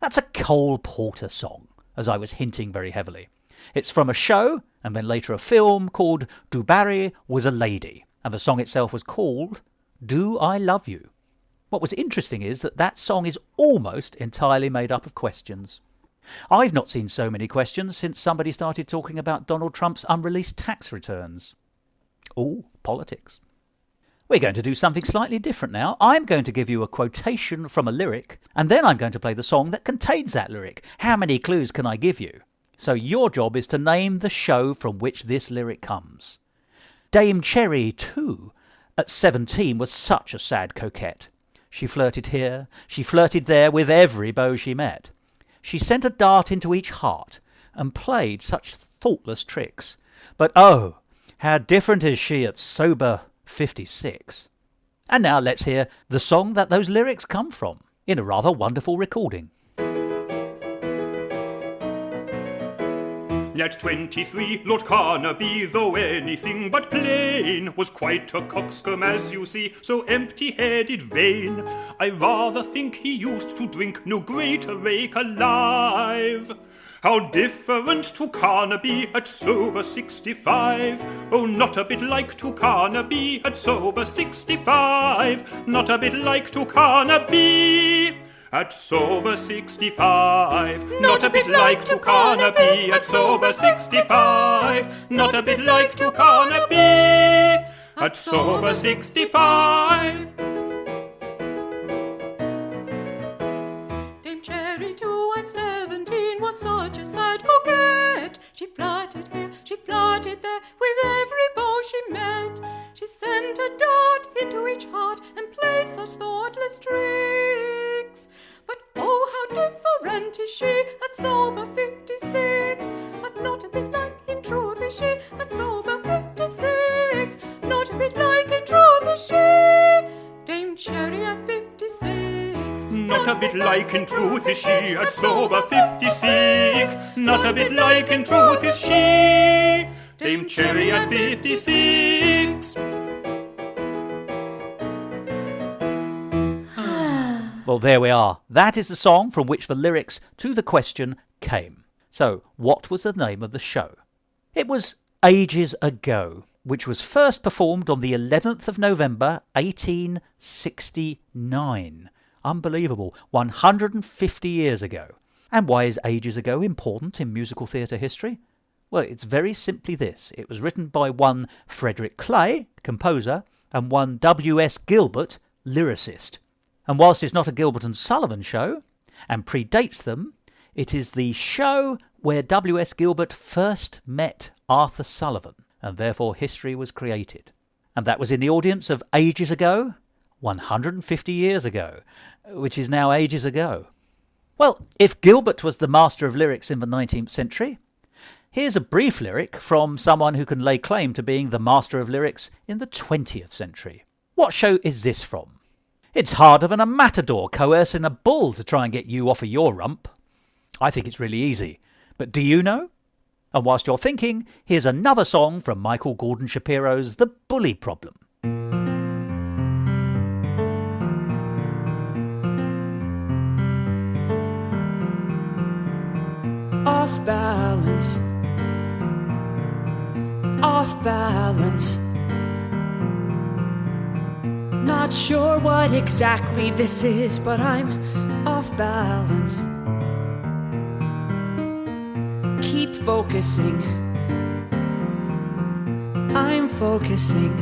Speaker 1: That's a Cole Porter song, as I was hinting very heavily. It's from a show, and then later a film, called Du Barry Was a Lady, and the song itself was called Do I Love You? What was interesting is that that song is almost entirely made up of questions. I've not seen so many questions since somebody started talking about Donald Trump's unreleased tax returns. Ooh, politics. We're going to do something slightly different now. I'm going to give you a quotation from a lyric, and then I'm going to play the song that contains that lyric. How many clues can I give you? So your job is to name the show from which this lyric comes. Dame Cherry, too, at 17 was such a sad coquette. She flirted here, she flirted there with every beau she met. She sent a dart into each heart and played such thoughtless tricks. But oh, how different is she at sober 56. And now let's hear the song that those lyrics come from, in a rather wonderful recording.
Speaker 3: At 23, Lord Carnaby, though anything but plain, was quite a coxcomb, as you see, so empty-headed vain. I rather think he used to drink no greater rake alive. How different to Carnaby at sober 65. Oh, not a bit like to Carnaby at sober 65. Not a bit like to Carnaby at sober 65. Not a bit like to Carnaby at sober 65. Not a bit like to Carnaby at sober 65.
Speaker 4: Dame Cherry too at 17 was such a sad coquette. She flirted here, she flirted there with every beau she met. She sent a dart into each heart and played such thoughtless tricks. But oh, how different is she at sober 56. But not a bit like in truth is she at sober 56. Not a bit like in truth is she, Dame Cherry at 56.
Speaker 3: Not a bit like in truth is she at sober 56. Not a bit like in truth is she, Dame Cherry at 56.
Speaker 1: Well, there we are. That is the song from which the lyrics to the question came. So, what was the name of the show? It was Ages Ago, which was first performed on the 11th of November 1869. Unbelievable. 150 years ago. And why is Ages Ago important in musical theatre history? Well, it's very simply this. It was written by one Frederick Clay, composer, and one W.S. Gilbert, lyricist. And whilst it's not a Gilbert and Sullivan show, and predates them, it is the show where W.S. Gilbert first met Arthur Sullivan, and therefore history was created. And that was in the audience of Ages Ago, 150 years ago, which is now ages ago. Well, if Gilbert was the master of lyrics in the 19th century, here's a brief lyric from someone who can lay claim to being the master of lyrics in the 20th century. What show is this from? It's harder than a matador coercing a bull to try and get you off of your rump. I think it's really easy. But do you know? And whilst you're thinking, here's another song from Michael Gordon Shapiro's The Bully Problem.
Speaker 22: Off balance, off balance. Not sure what exactly this is, but I'm off balance. Keep focusing, I'm focusing.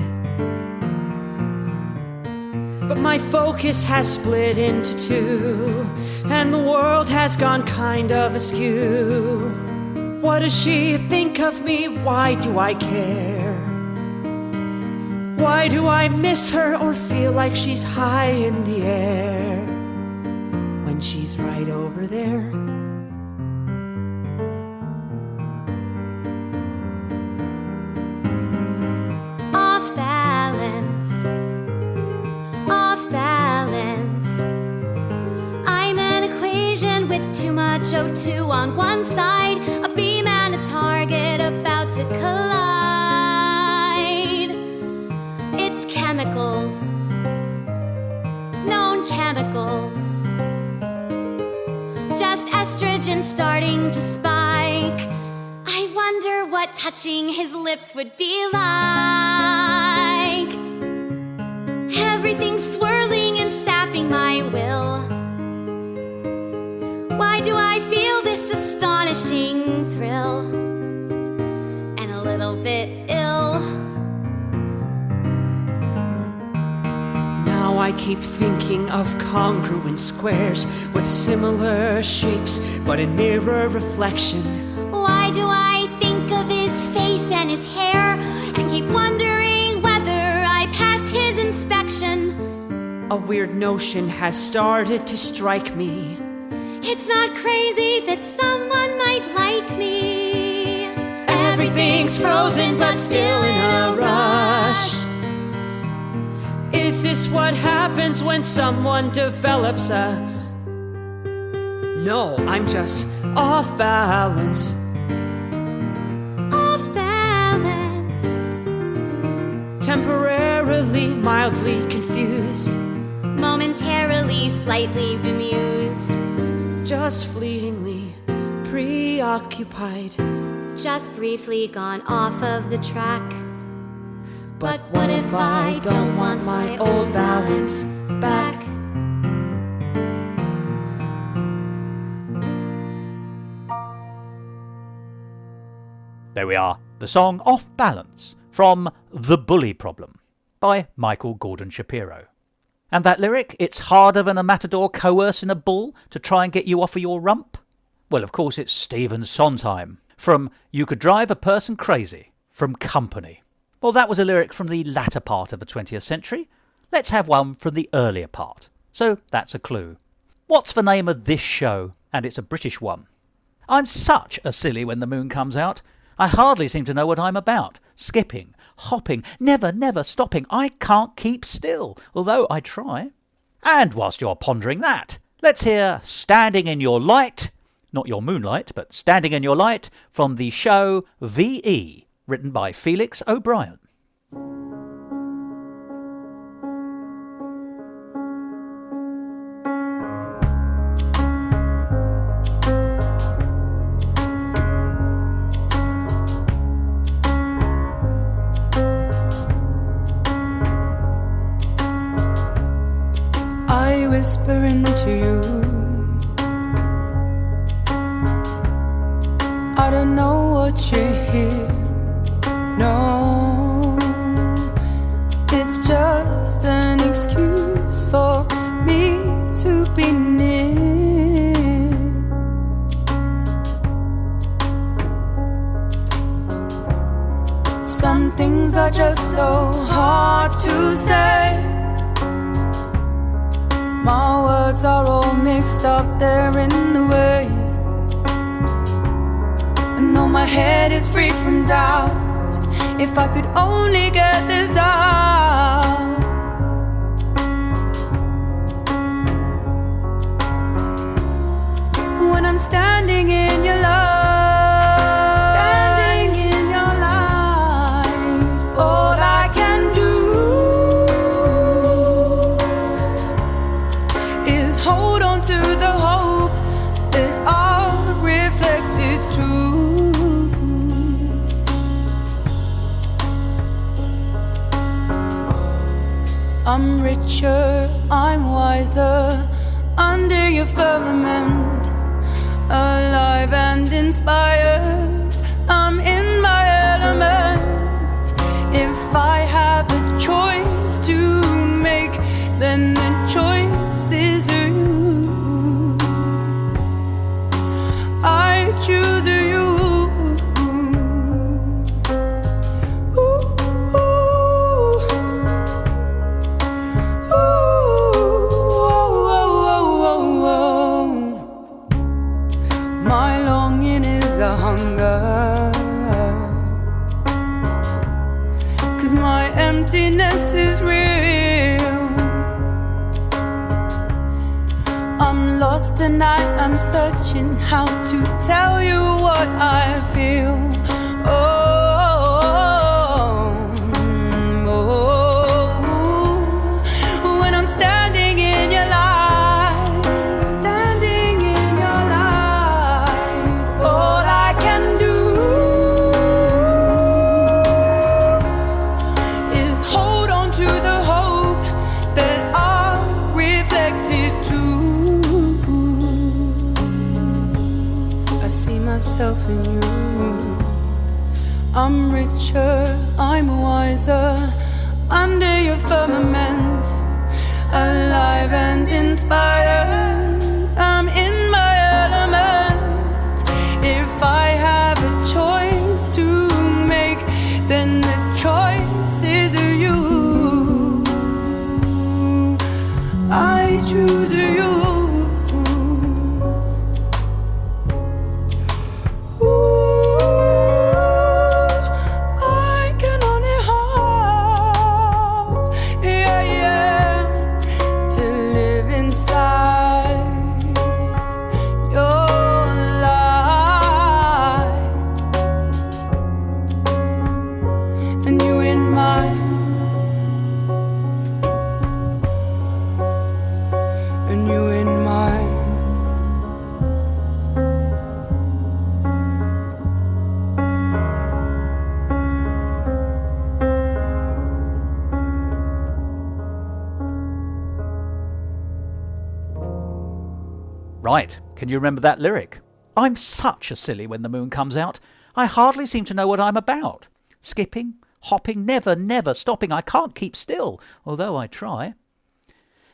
Speaker 22: But my focus has split into two, and the world has gone kind of askew. What does she think of me? Why do I care? Why do I miss her or feel like she's high in the air when she's right over there?
Speaker 15: Off balance, off balance. I'm an equation with too much O2 on one side, a beam and a target about to collide. It's chemicals, known chemicals. Just estrogen starting to spike. I wonder what touching his lips would be like. Everything's swirling and sapping my will. Why do I feel this
Speaker 17: astonishing thrill, and a little bit ill.
Speaker 22: Now I keep thinking of congruent squares with similar shapes, but in mirror reflection.
Speaker 17: Why do I think of his face and his hair, and keep wondering whether I passed his inspection?
Speaker 22: A weird notion has started to strike me.
Speaker 17: It's not crazy that someone might like me.
Speaker 22: Everything's frozen but still in a rush. Is this what happens when someone develops a... No, I'm just off balance.
Speaker 17: Off balance.
Speaker 22: Temporarily, mildly confused.
Speaker 17: Momentarily, slightly bemused.
Speaker 22: Just fleetingly preoccupied.
Speaker 17: Just briefly gone off of the track.
Speaker 22: But what if I don't want my old balance back?
Speaker 1: There we are, the song Off Balance from The Bully Problem by Michael Gordon Shapiro. And that lyric, it's harder than a matador coercing a bull to try and get you off of your rump? Well, of course, it's Stephen Sondheim from You Could Drive a Person Crazy from Company. Well, that was a lyric from the latter part of the 20th century. Let's have one from the earlier part. So that's a clue. What's the name of this show? And it's a British one. I'm such a silly when the moon comes out. I hardly seem to know what I'm about. Skipping, hopping, never stopping. I can't keep still, although I try. And whilst you're pondering that, let's hear Standing in Your Light, not your moonlight, but Standing in Your Light, from the show V.E., written by Felix O'Brien.
Speaker 6: I whisper into you. I don't know what you hear. No, it's just an excuse for me to be near. Some things are just so hard to say. My words are all mixed up, they're in the way. And though my head is free from doubt, if I could only get this out. When I'm standing in your love, standing in your light, all I can do is hold on to the hope that I'll reflect it too. I'm richer, I'm wiser, under your firmament, alive and inspired, I'm in my element. If I have a choice to make, then the choice is you. I choose you. Emptiness is real. I'm lost and I am searching how to tell you what I feel. When I'm standing in your light, standing in your light, all I can do myself in you. I'm richer, I'm wiser, under your firmament, alive and inspired. I'm in my element. If I have a choice to make, then the choice is you. I choose you.
Speaker 1: Right, can you remember that lyric? I'm such a silly when the moon comes out. I hardly seem to know what I'm about. Skipping, hopping, never stopping. I can't keep still, although I try.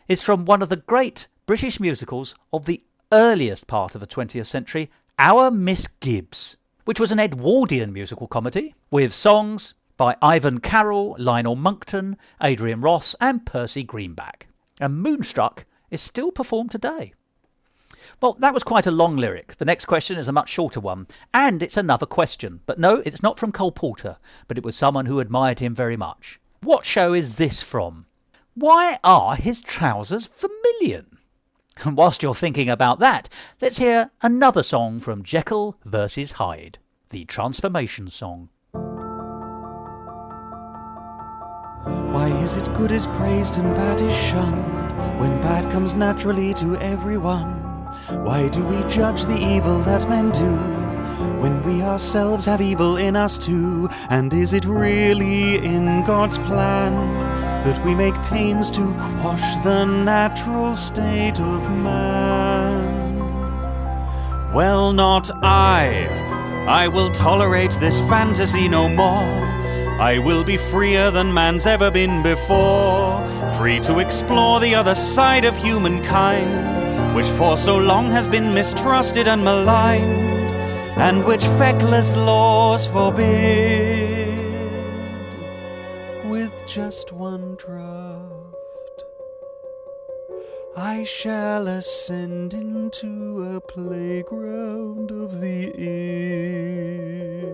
Speaker 1: It's from one of the great British musicals of the earliest part of the 20th century, Our Miss Gibbs, which was an Edwardian musical comedy with songs by Ivan Carroll, Lionel Monckton, Adrian Ross and Percy Greenback. And Moonstruck is still performed today. Well, that was quite a long lyric. The next question is a much shorter one. And it's another question. But no, it's not from Cole Porter, but it was someone who admired him very much. What show is this from? Why are his trousers vermilion? And whilst you're thinking about that, let's hear another song from Jekyll vs. Hyde, the Transformation Song.
Speaker 7: Why is it good is praised and bad is shunned, when bad comes naturally to everyone? Why do we judge the evil that men do, when we ourselves have evil in us too? And is it really in God's plan that we make pains to quash the natural state of man? Well, not I will tolerate this fantasy no more. I will be freer than man's ever been before, free to explore the other side of humankind, which for so long has been mistrusted and maligned, and which feckless laws forbid. With just one draught, I shall ascend into a playground of the id.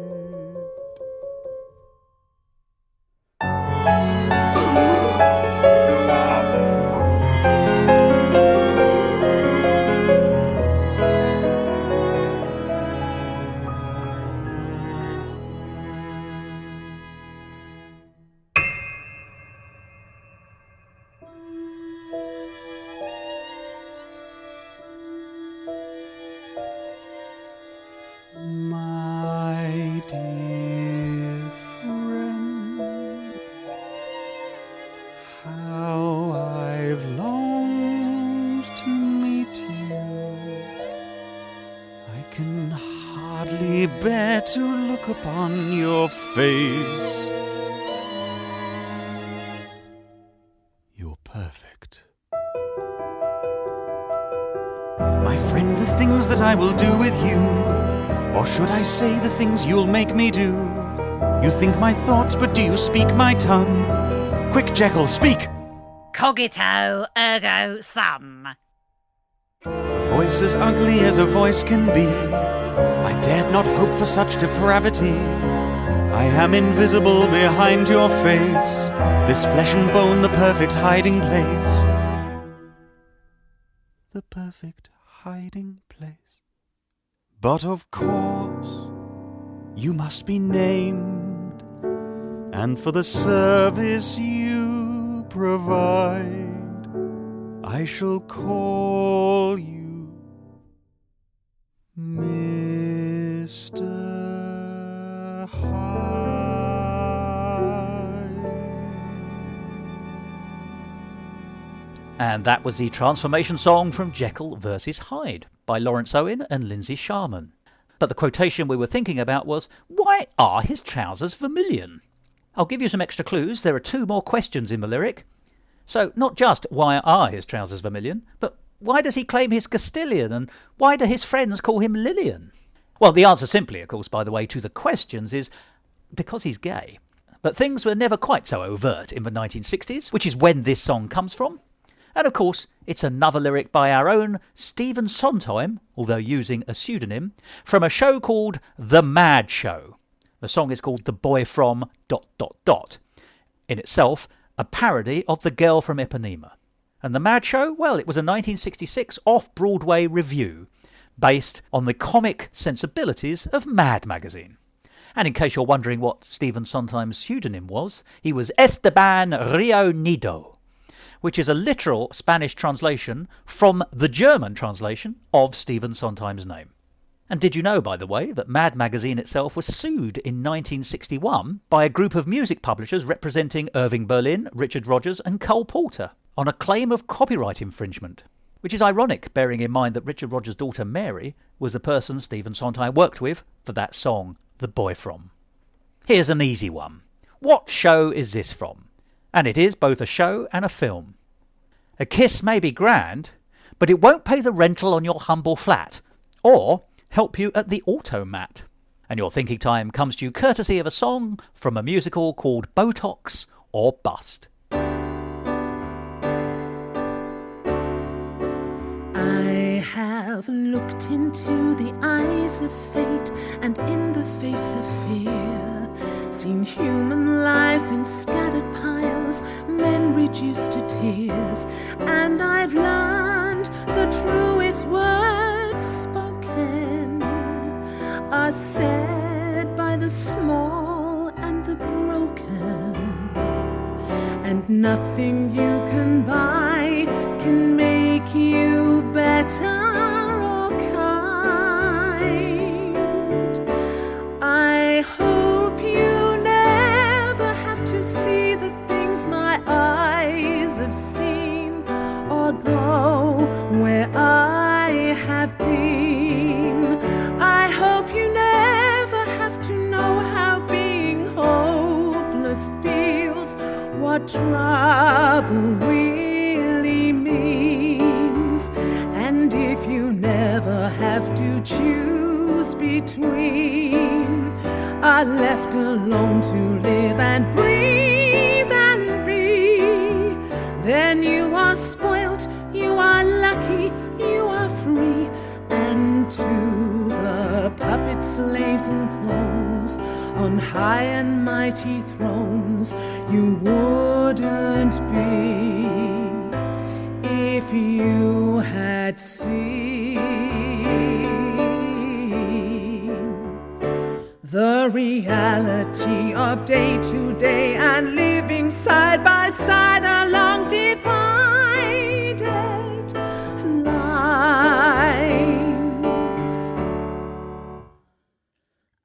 Speaker 7: My dear friend, how I've longed to meet you. I can hardly bear to look upon your face. You're perfect. My friend, the things that I will do with you, or should I say the things you'll make me do? You think my thoughts, but do you speak my tongue? Quick, Jekyll, speak!
Speaker 2: Cogito ergo sum.
Speaker 7: A voice as ugly as a voice can be. I dared not hope for such depravity. I am invisible behind your face, this flesh and bone, the perfect hiding place. The perfect hiding place. But of course, you must be named, and for the service you provide, I shall call you Mr.
Speaker 1: And that was the Transformation Song from Jekyll vs. Hyde by Lawrence Owen and Lindsay Sharman. But the quotation we were thinking about was, why are his trousers vermilion? I'll give you some extra clues. There are 2 more questions in the lyric. So not just why are his trousers vermilion, but why does he claim he's Castilian, and why do his friends call him Lillian? Well, the answer simply, of course, by the way, to the questions is because he's gay. But things were never quite so overt in the 1960s, which is when this song comes from. And of course, it's another lyric by our own Stephen Sondheim, although using a pseudonym, from a show called The Mad Show. The song is called The Boy From ... In itself, a parody of The Girl from Ipanema. And The Mad Show, well, it was a 1966 off-Broadway revue based on the comic sensibilities of Mad magazine. And in case you're wondering what Stephen Sondheim's pseudonym was, he was Esteban Rio Nido, which is a literal Spanish translation from the German translation of Stephen Sondheim's name. And did you know, by the way, that Mad magazine itself was sued in 1961 by a group of music publishers representing Irving Berlin, Richard Rodgers and Cole Porter on a claim of copyright infringement? Which is ironic, bearing in mind that Richard Rodgers' daughter Mary was the person Stephen Sondheim worked with for that song, The Boy From. Here's an easy one. What show is this from? And it is both a show and a film. A kiss may be grand, but it won't pay the rental on your humble flat, or help you at the automat. And your thinking time comes to you courtesy of a song from a musical called Botox or Bust.
Speaker 8: I have looked into the eyes of fate and in the face of fear, seen human lives in scattered piles, men reduced to tears, and I've learned the truest words spoken are said by the small and the broken, and nothing you can buy can make you better or kind. I hope you never have to see the things my eyes have seen, or go where I have been. I hope you never have to know how being hopeless feels, what trouble really means. And if you never have to choose between, are left alone to live and breathe and be, then you are spoilt, you are lucky, you are free. And to the puppet slaves and clones on high and mighty thrones you wouldn't be if you had seen the reality of day to day and living side by side along divided lines.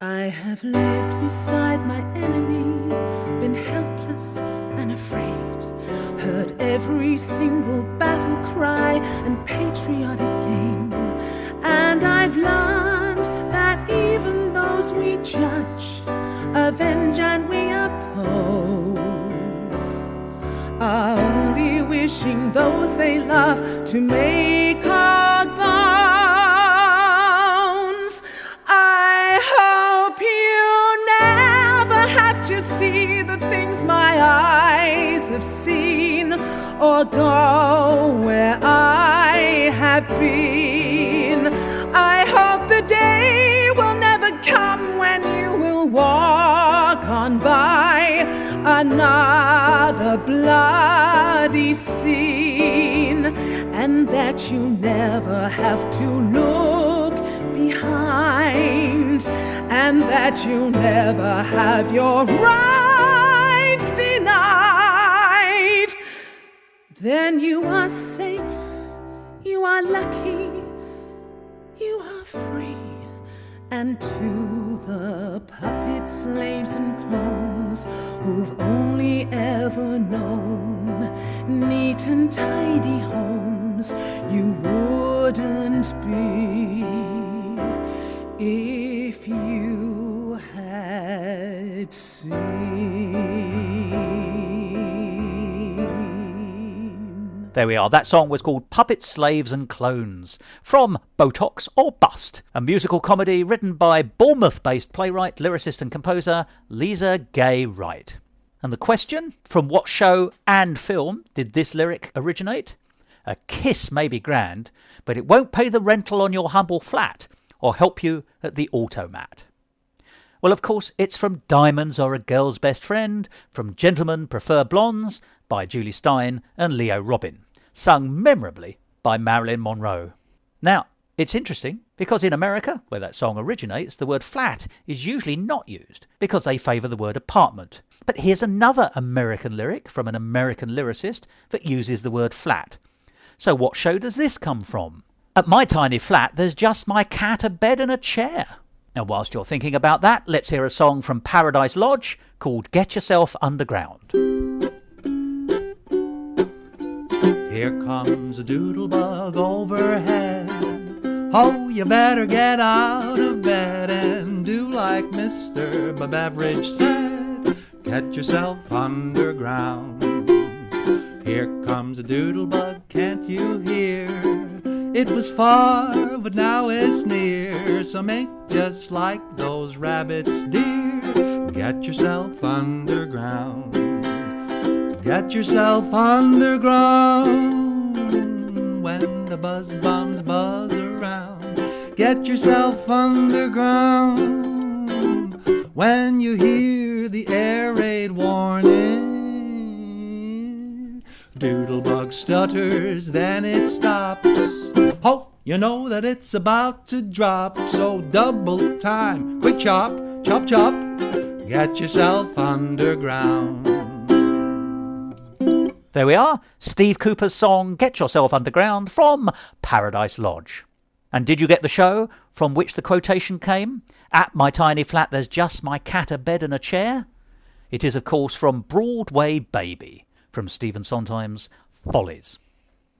Speaker 8: I have lived beside my enemy, been helpless and afraid, heard every single battle cry and patriotic game, and I've learned that even those we judge, avenge and we oppose are only wishing those they love to make our bones. I hope you never have to see the things my eyes have seen, or go where I have been. I hope the day will never come when you will walk on by another bloody scene, and that you never have to look behind, and that you never have your rights denied. Then you are safe, you are lucky, you are free. And to the puppet slaves and clones who've only ever known neat and tidy homes, you wouldn't be If you had seen.
Speaker 1: There we are. That song was called Puppets, Slaves and Clones from Botox or Bust, a musical comedy written by Bournemouth-based playwright, lyricist and composer Lisa Gay Wright. And the question, from what show and film did this lyric originate? A kiss may be grand, but it won't pay the rental on your humble flat or help you at the automat. Well, of course, it's from Diamonds Are a Girl's Best Friend, from Gentlemen Prefer Blondes by Julie Stein and Leo Robin, sung memorably by Marilyn Monroe. Now, it's interesting because in America, where that song originates, the word flat is usually not used because they favour the word apartment. But here's another American lyric from an American lyricist that uses the word flat. So what show does this come from? At my tiny flat, there's just my cat, a bed and a chair. And whilst you're thinking about that, let's hear a song from Paradise Lodge called Get Yourself Underground.
Speaker 10: Here comes a doodlebug overhead. Oh, you better get out of bed and do like Mr. Beveridge said. Get yourself underground. Here comes a doodlebug, can't you hear? It was far, but now it's near. So make just like those rabbits, dear. Get yourself underground. Get yourself underground. When the buzz bombs buzz around, get yourself underground. When you hear the air raid warning, doodlebug stutters, then it stops. Oh, you know that it's about to drop. So double time, quick chop, chop chop. Get yourself underground.
Speaker 1: There we are, Steve Cooper's song Get Yourself Underground from Paradise Lodge. And did you get the show from which the quotation came? At my tiny flat there's just my cat, a bed and a chair. It is of course from Broadway Baby, from Stephen Sondheim's Follies.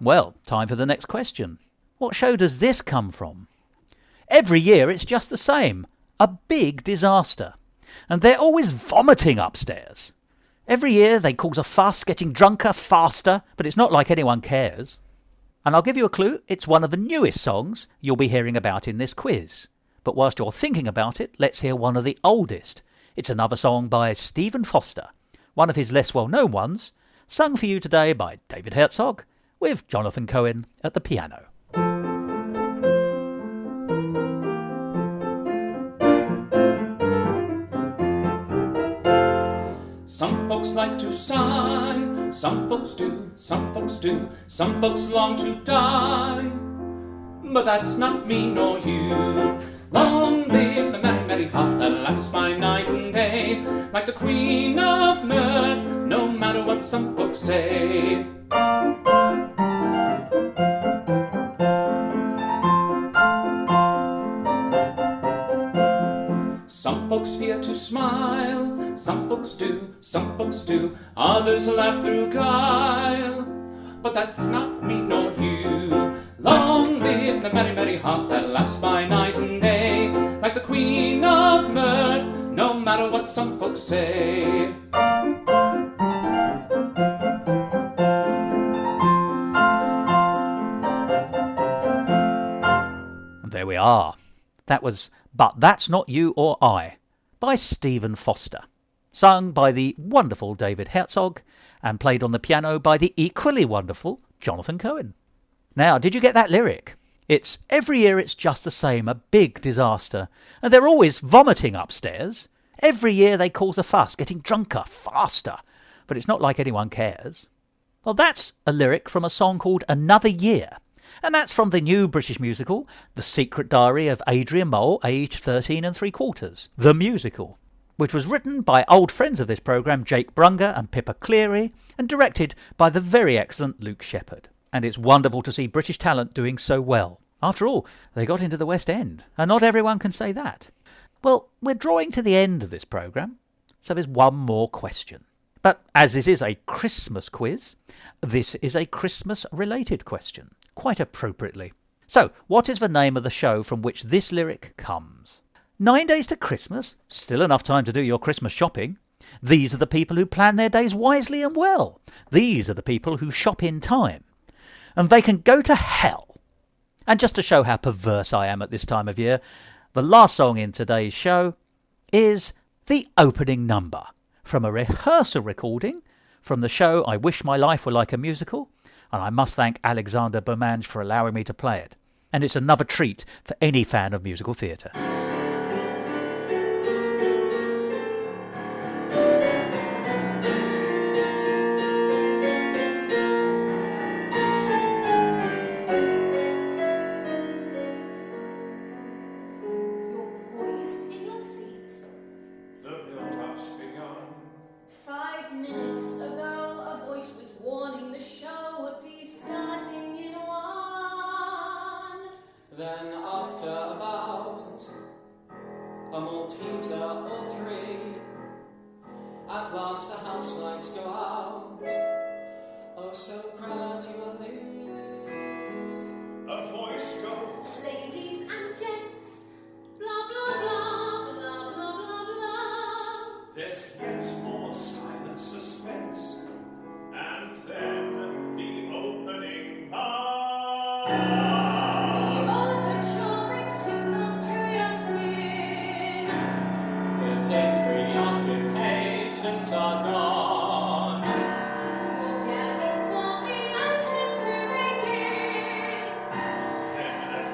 Speaker 1: Well, time for the next question. What show does this come from? Every year it's just the same, a big disaster. And they're always vomiting upstairs. Every year they cause a fuss, getting drunker faster, but it's not like anyone cares. And I'll give you a clue, it's one of the newest songs you'll be hearing about in this quiz. But whilst you're thinking about it, let's hear one of the oldest. It's another song by Stephen Foster, one of his less well-known ones, sung for you today by David Herzog, with Jonathan Cohen at the piano.
Speaker 16: Some folks like to sigh, some folks do, some folks do, some folks long to die. But that's not me nor you. Long live the merry, merry heart that laughs by night and day, like the queen of mirth, no matter what some folks say. Some folks fear to smile, some folks do, some folks do, others laugh through guile. But that's not me nor you. Long live the merry, merry heart that laughs by night and day, like the queen of mirth, no matter what some folks say.
Speaker 1: There we are. That was But That's Not You or I by Stephen Foster, sung by the wonderful David Herzog and played on the piano by the equally wonderful Jonathan Cohen. Now, did you get that lyric? It's every year it's just the same, a big disaster, and they're always vomiting upstairs. Every year they cause a fuss, getting drunker, faster, but it's not like anyone cares. Well, that's a lyric from a song called Another Year, and that's from the new British musical, The Secret Diary of Adrian Mole, aged 13 3/4, the musical, which was written by old friends of this programme, Jake Brunger and Pippa Cleary, and directed by the very excellent Luke Shepherd. And it's wonderful to see British talent doing so well. After all, they got into the West End, and not everyone can say that. Well, we're drawing to the end of this programme, so there's one more question. But as this is a Christmas quiz, this is a Christmas-related question, quite appropriately. So, what is the name of the show from which this lyric comes? 9 days to Christmas, still enough time to do your Christmas shopping. These are the people who plan their days wisely and well. These are the people who shop in time. And they can go to hell. And just to show how perverse I am at this time of year, the last song in today's show is the opening number from a rehearsal recording from the show I Wish My Life Were Like a Musical, and I must thank Alexander Beaumange for allowing me to play it. And it's another treat for any fan of musical theatre.
Speaker 22: Then after about a Malteser or three, at last the house lights go out, oh so gradually.
Speaker 3: A voice goes,
Speaker 17: ladies and gents, blah blah blah, blah blah blah blah.
Speaker 3: There's yet more silent suspense, and then the opening part.
Speaker 22: Preoccupations are gone.
Speaker 17: Organic for the action to begin.
Speaker 3: Then at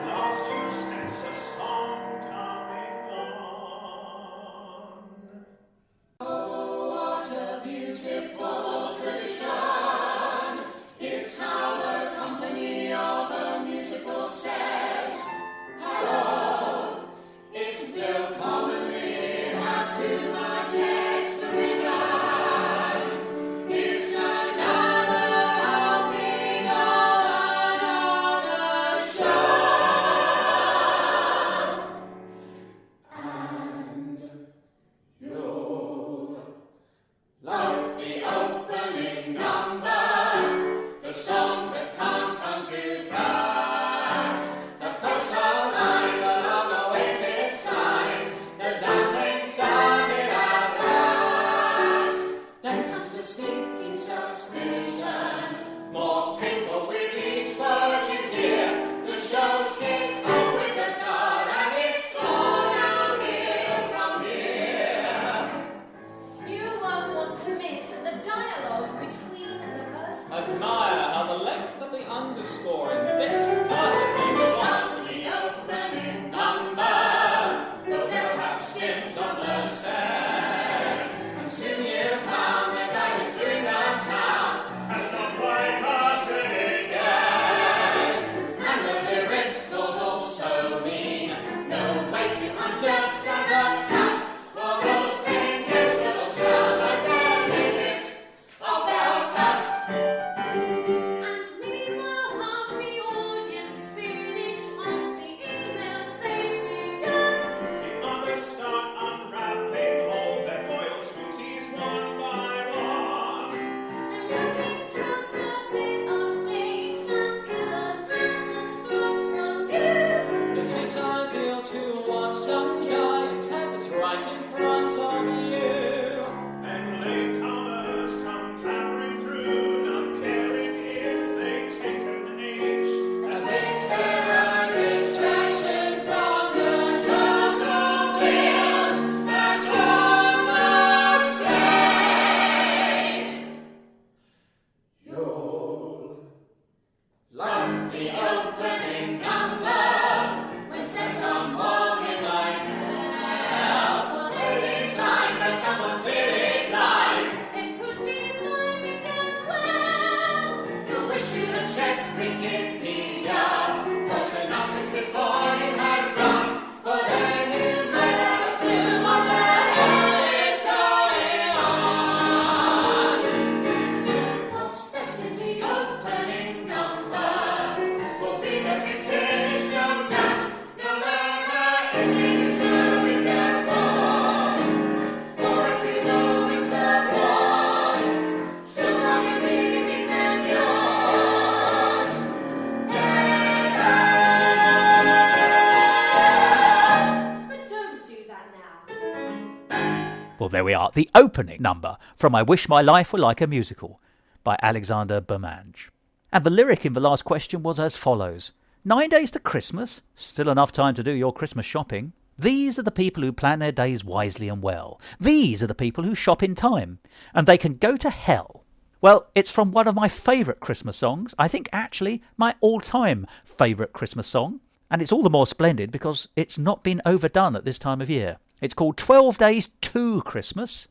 Speaker 1: Well, there we are, the opening number from I Wish My Life Were Like a Musical by Alexander Bermange. And the lyric in the last question was as follows. 9 days to Christmas, still enough time to do your Christmas shopping. These are the people who plan their days wisely and well. These are the people who shop in time, and they can go to hell. Well, it's from one of my favourite Christmas songs, I think actually my all-time favourite Christmas song, and it's all the more splendid because it's not been overdone at this time of year. It's called 12 Days to Christmas,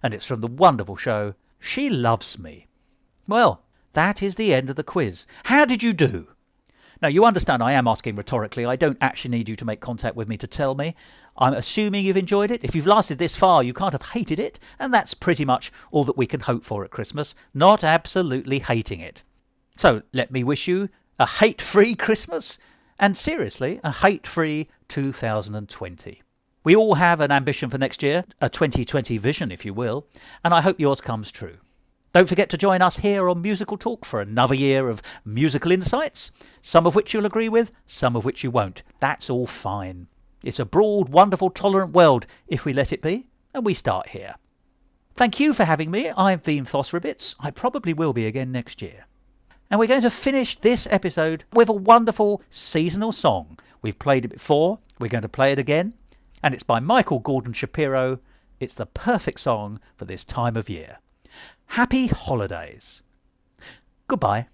Speaker 1: and it's from the wonderful show She Loves Me. Well, that is the end of the quiz. How did you do? Now, you understand I am asking rhetorically. I don't actually need you to make contact with me to tell me. I'm assuming you've enjoyed it. If you've lasted this far, you can't have hated it, and that's pretty much all that we can hope for at Christmas, not absolutely hating it. So let me wish you a hate-free Christmas, and seriously, a hate-free 2020. We all have an ambition for next year, a 2020 vision, if you will, and I hope yours comes true. Don't forget to join us here on Musical Talk for another year of musical insights, some of which you'll agree with, some of which you won't. That's all fine. It's a broad, wonderful, tolerant world, if we let it be, and we start here. Thank you for having me. I've been Thos Ribbits. I probably will be again next year. And we're going to finish this episode with a wonderful seasonal song. We've played it before, we're going to play it again. And it's by Michael Gordon Shapiro. It's the perfect song for this time of year. Happy holidays. Goodbye.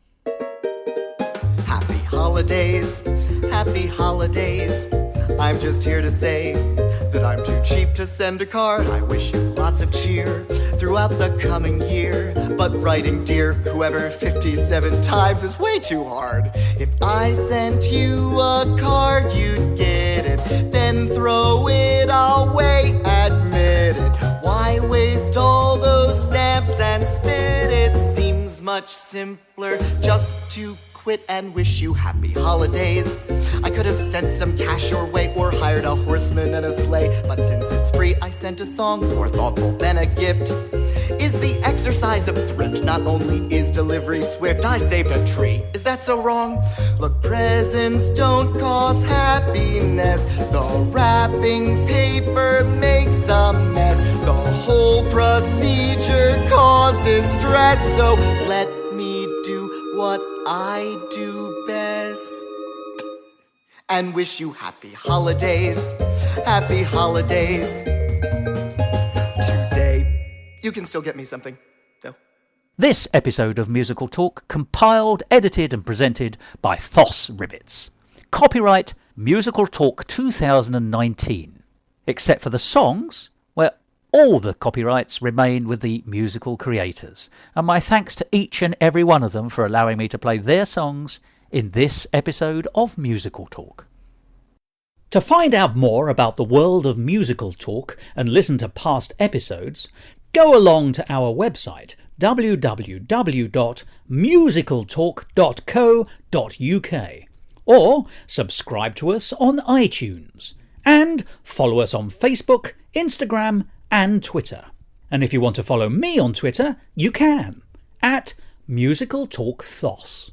Speaker 9: Happy holidays, happy holidays. I'm just here to say that I'm too cheap to send a card. I wish you lots of cheer throughout the coming year. But writing dear whoever 57 times is way too hard. If I sent you a card, you'd get it, then throw it away, admit it. Why waste all those stamps and spit it? Seems much simpler just to quit and wish you happy holidays. I could have sent some cash your way or hired a horseman and a sleigh, but since it's free, I sent a song more thoughtful than a gift. Is the exercise of thrift. Not only is delivery swift, I saved a tree. Is that so wrong? Look, presents don't cause happiness. The wrapping paper makes a mess. The whole procedure causes stress. So let me do what I do best and wish you happy holidays. Happy holidays. You can still get me something, though.
Speaker 1: This episode of Musical Talk compiled, edited and presented by Thos Ribbits. Copyright Musical Talk 2019. Except for the songs, where all the copyrights remain with the musical creators. And my thanks to each and every one of them for allowing me to play their songs in this episode of Musical Talk. To find out more about the world of Musical Talk and listen to past episodes, go along to our website www.musicaltalk.co.uk or subscribe to us on iTunes and follow us on Facebook, Instagram and Twitter. And if you want to follow me on Twitter, you can at Musical Talk Thos.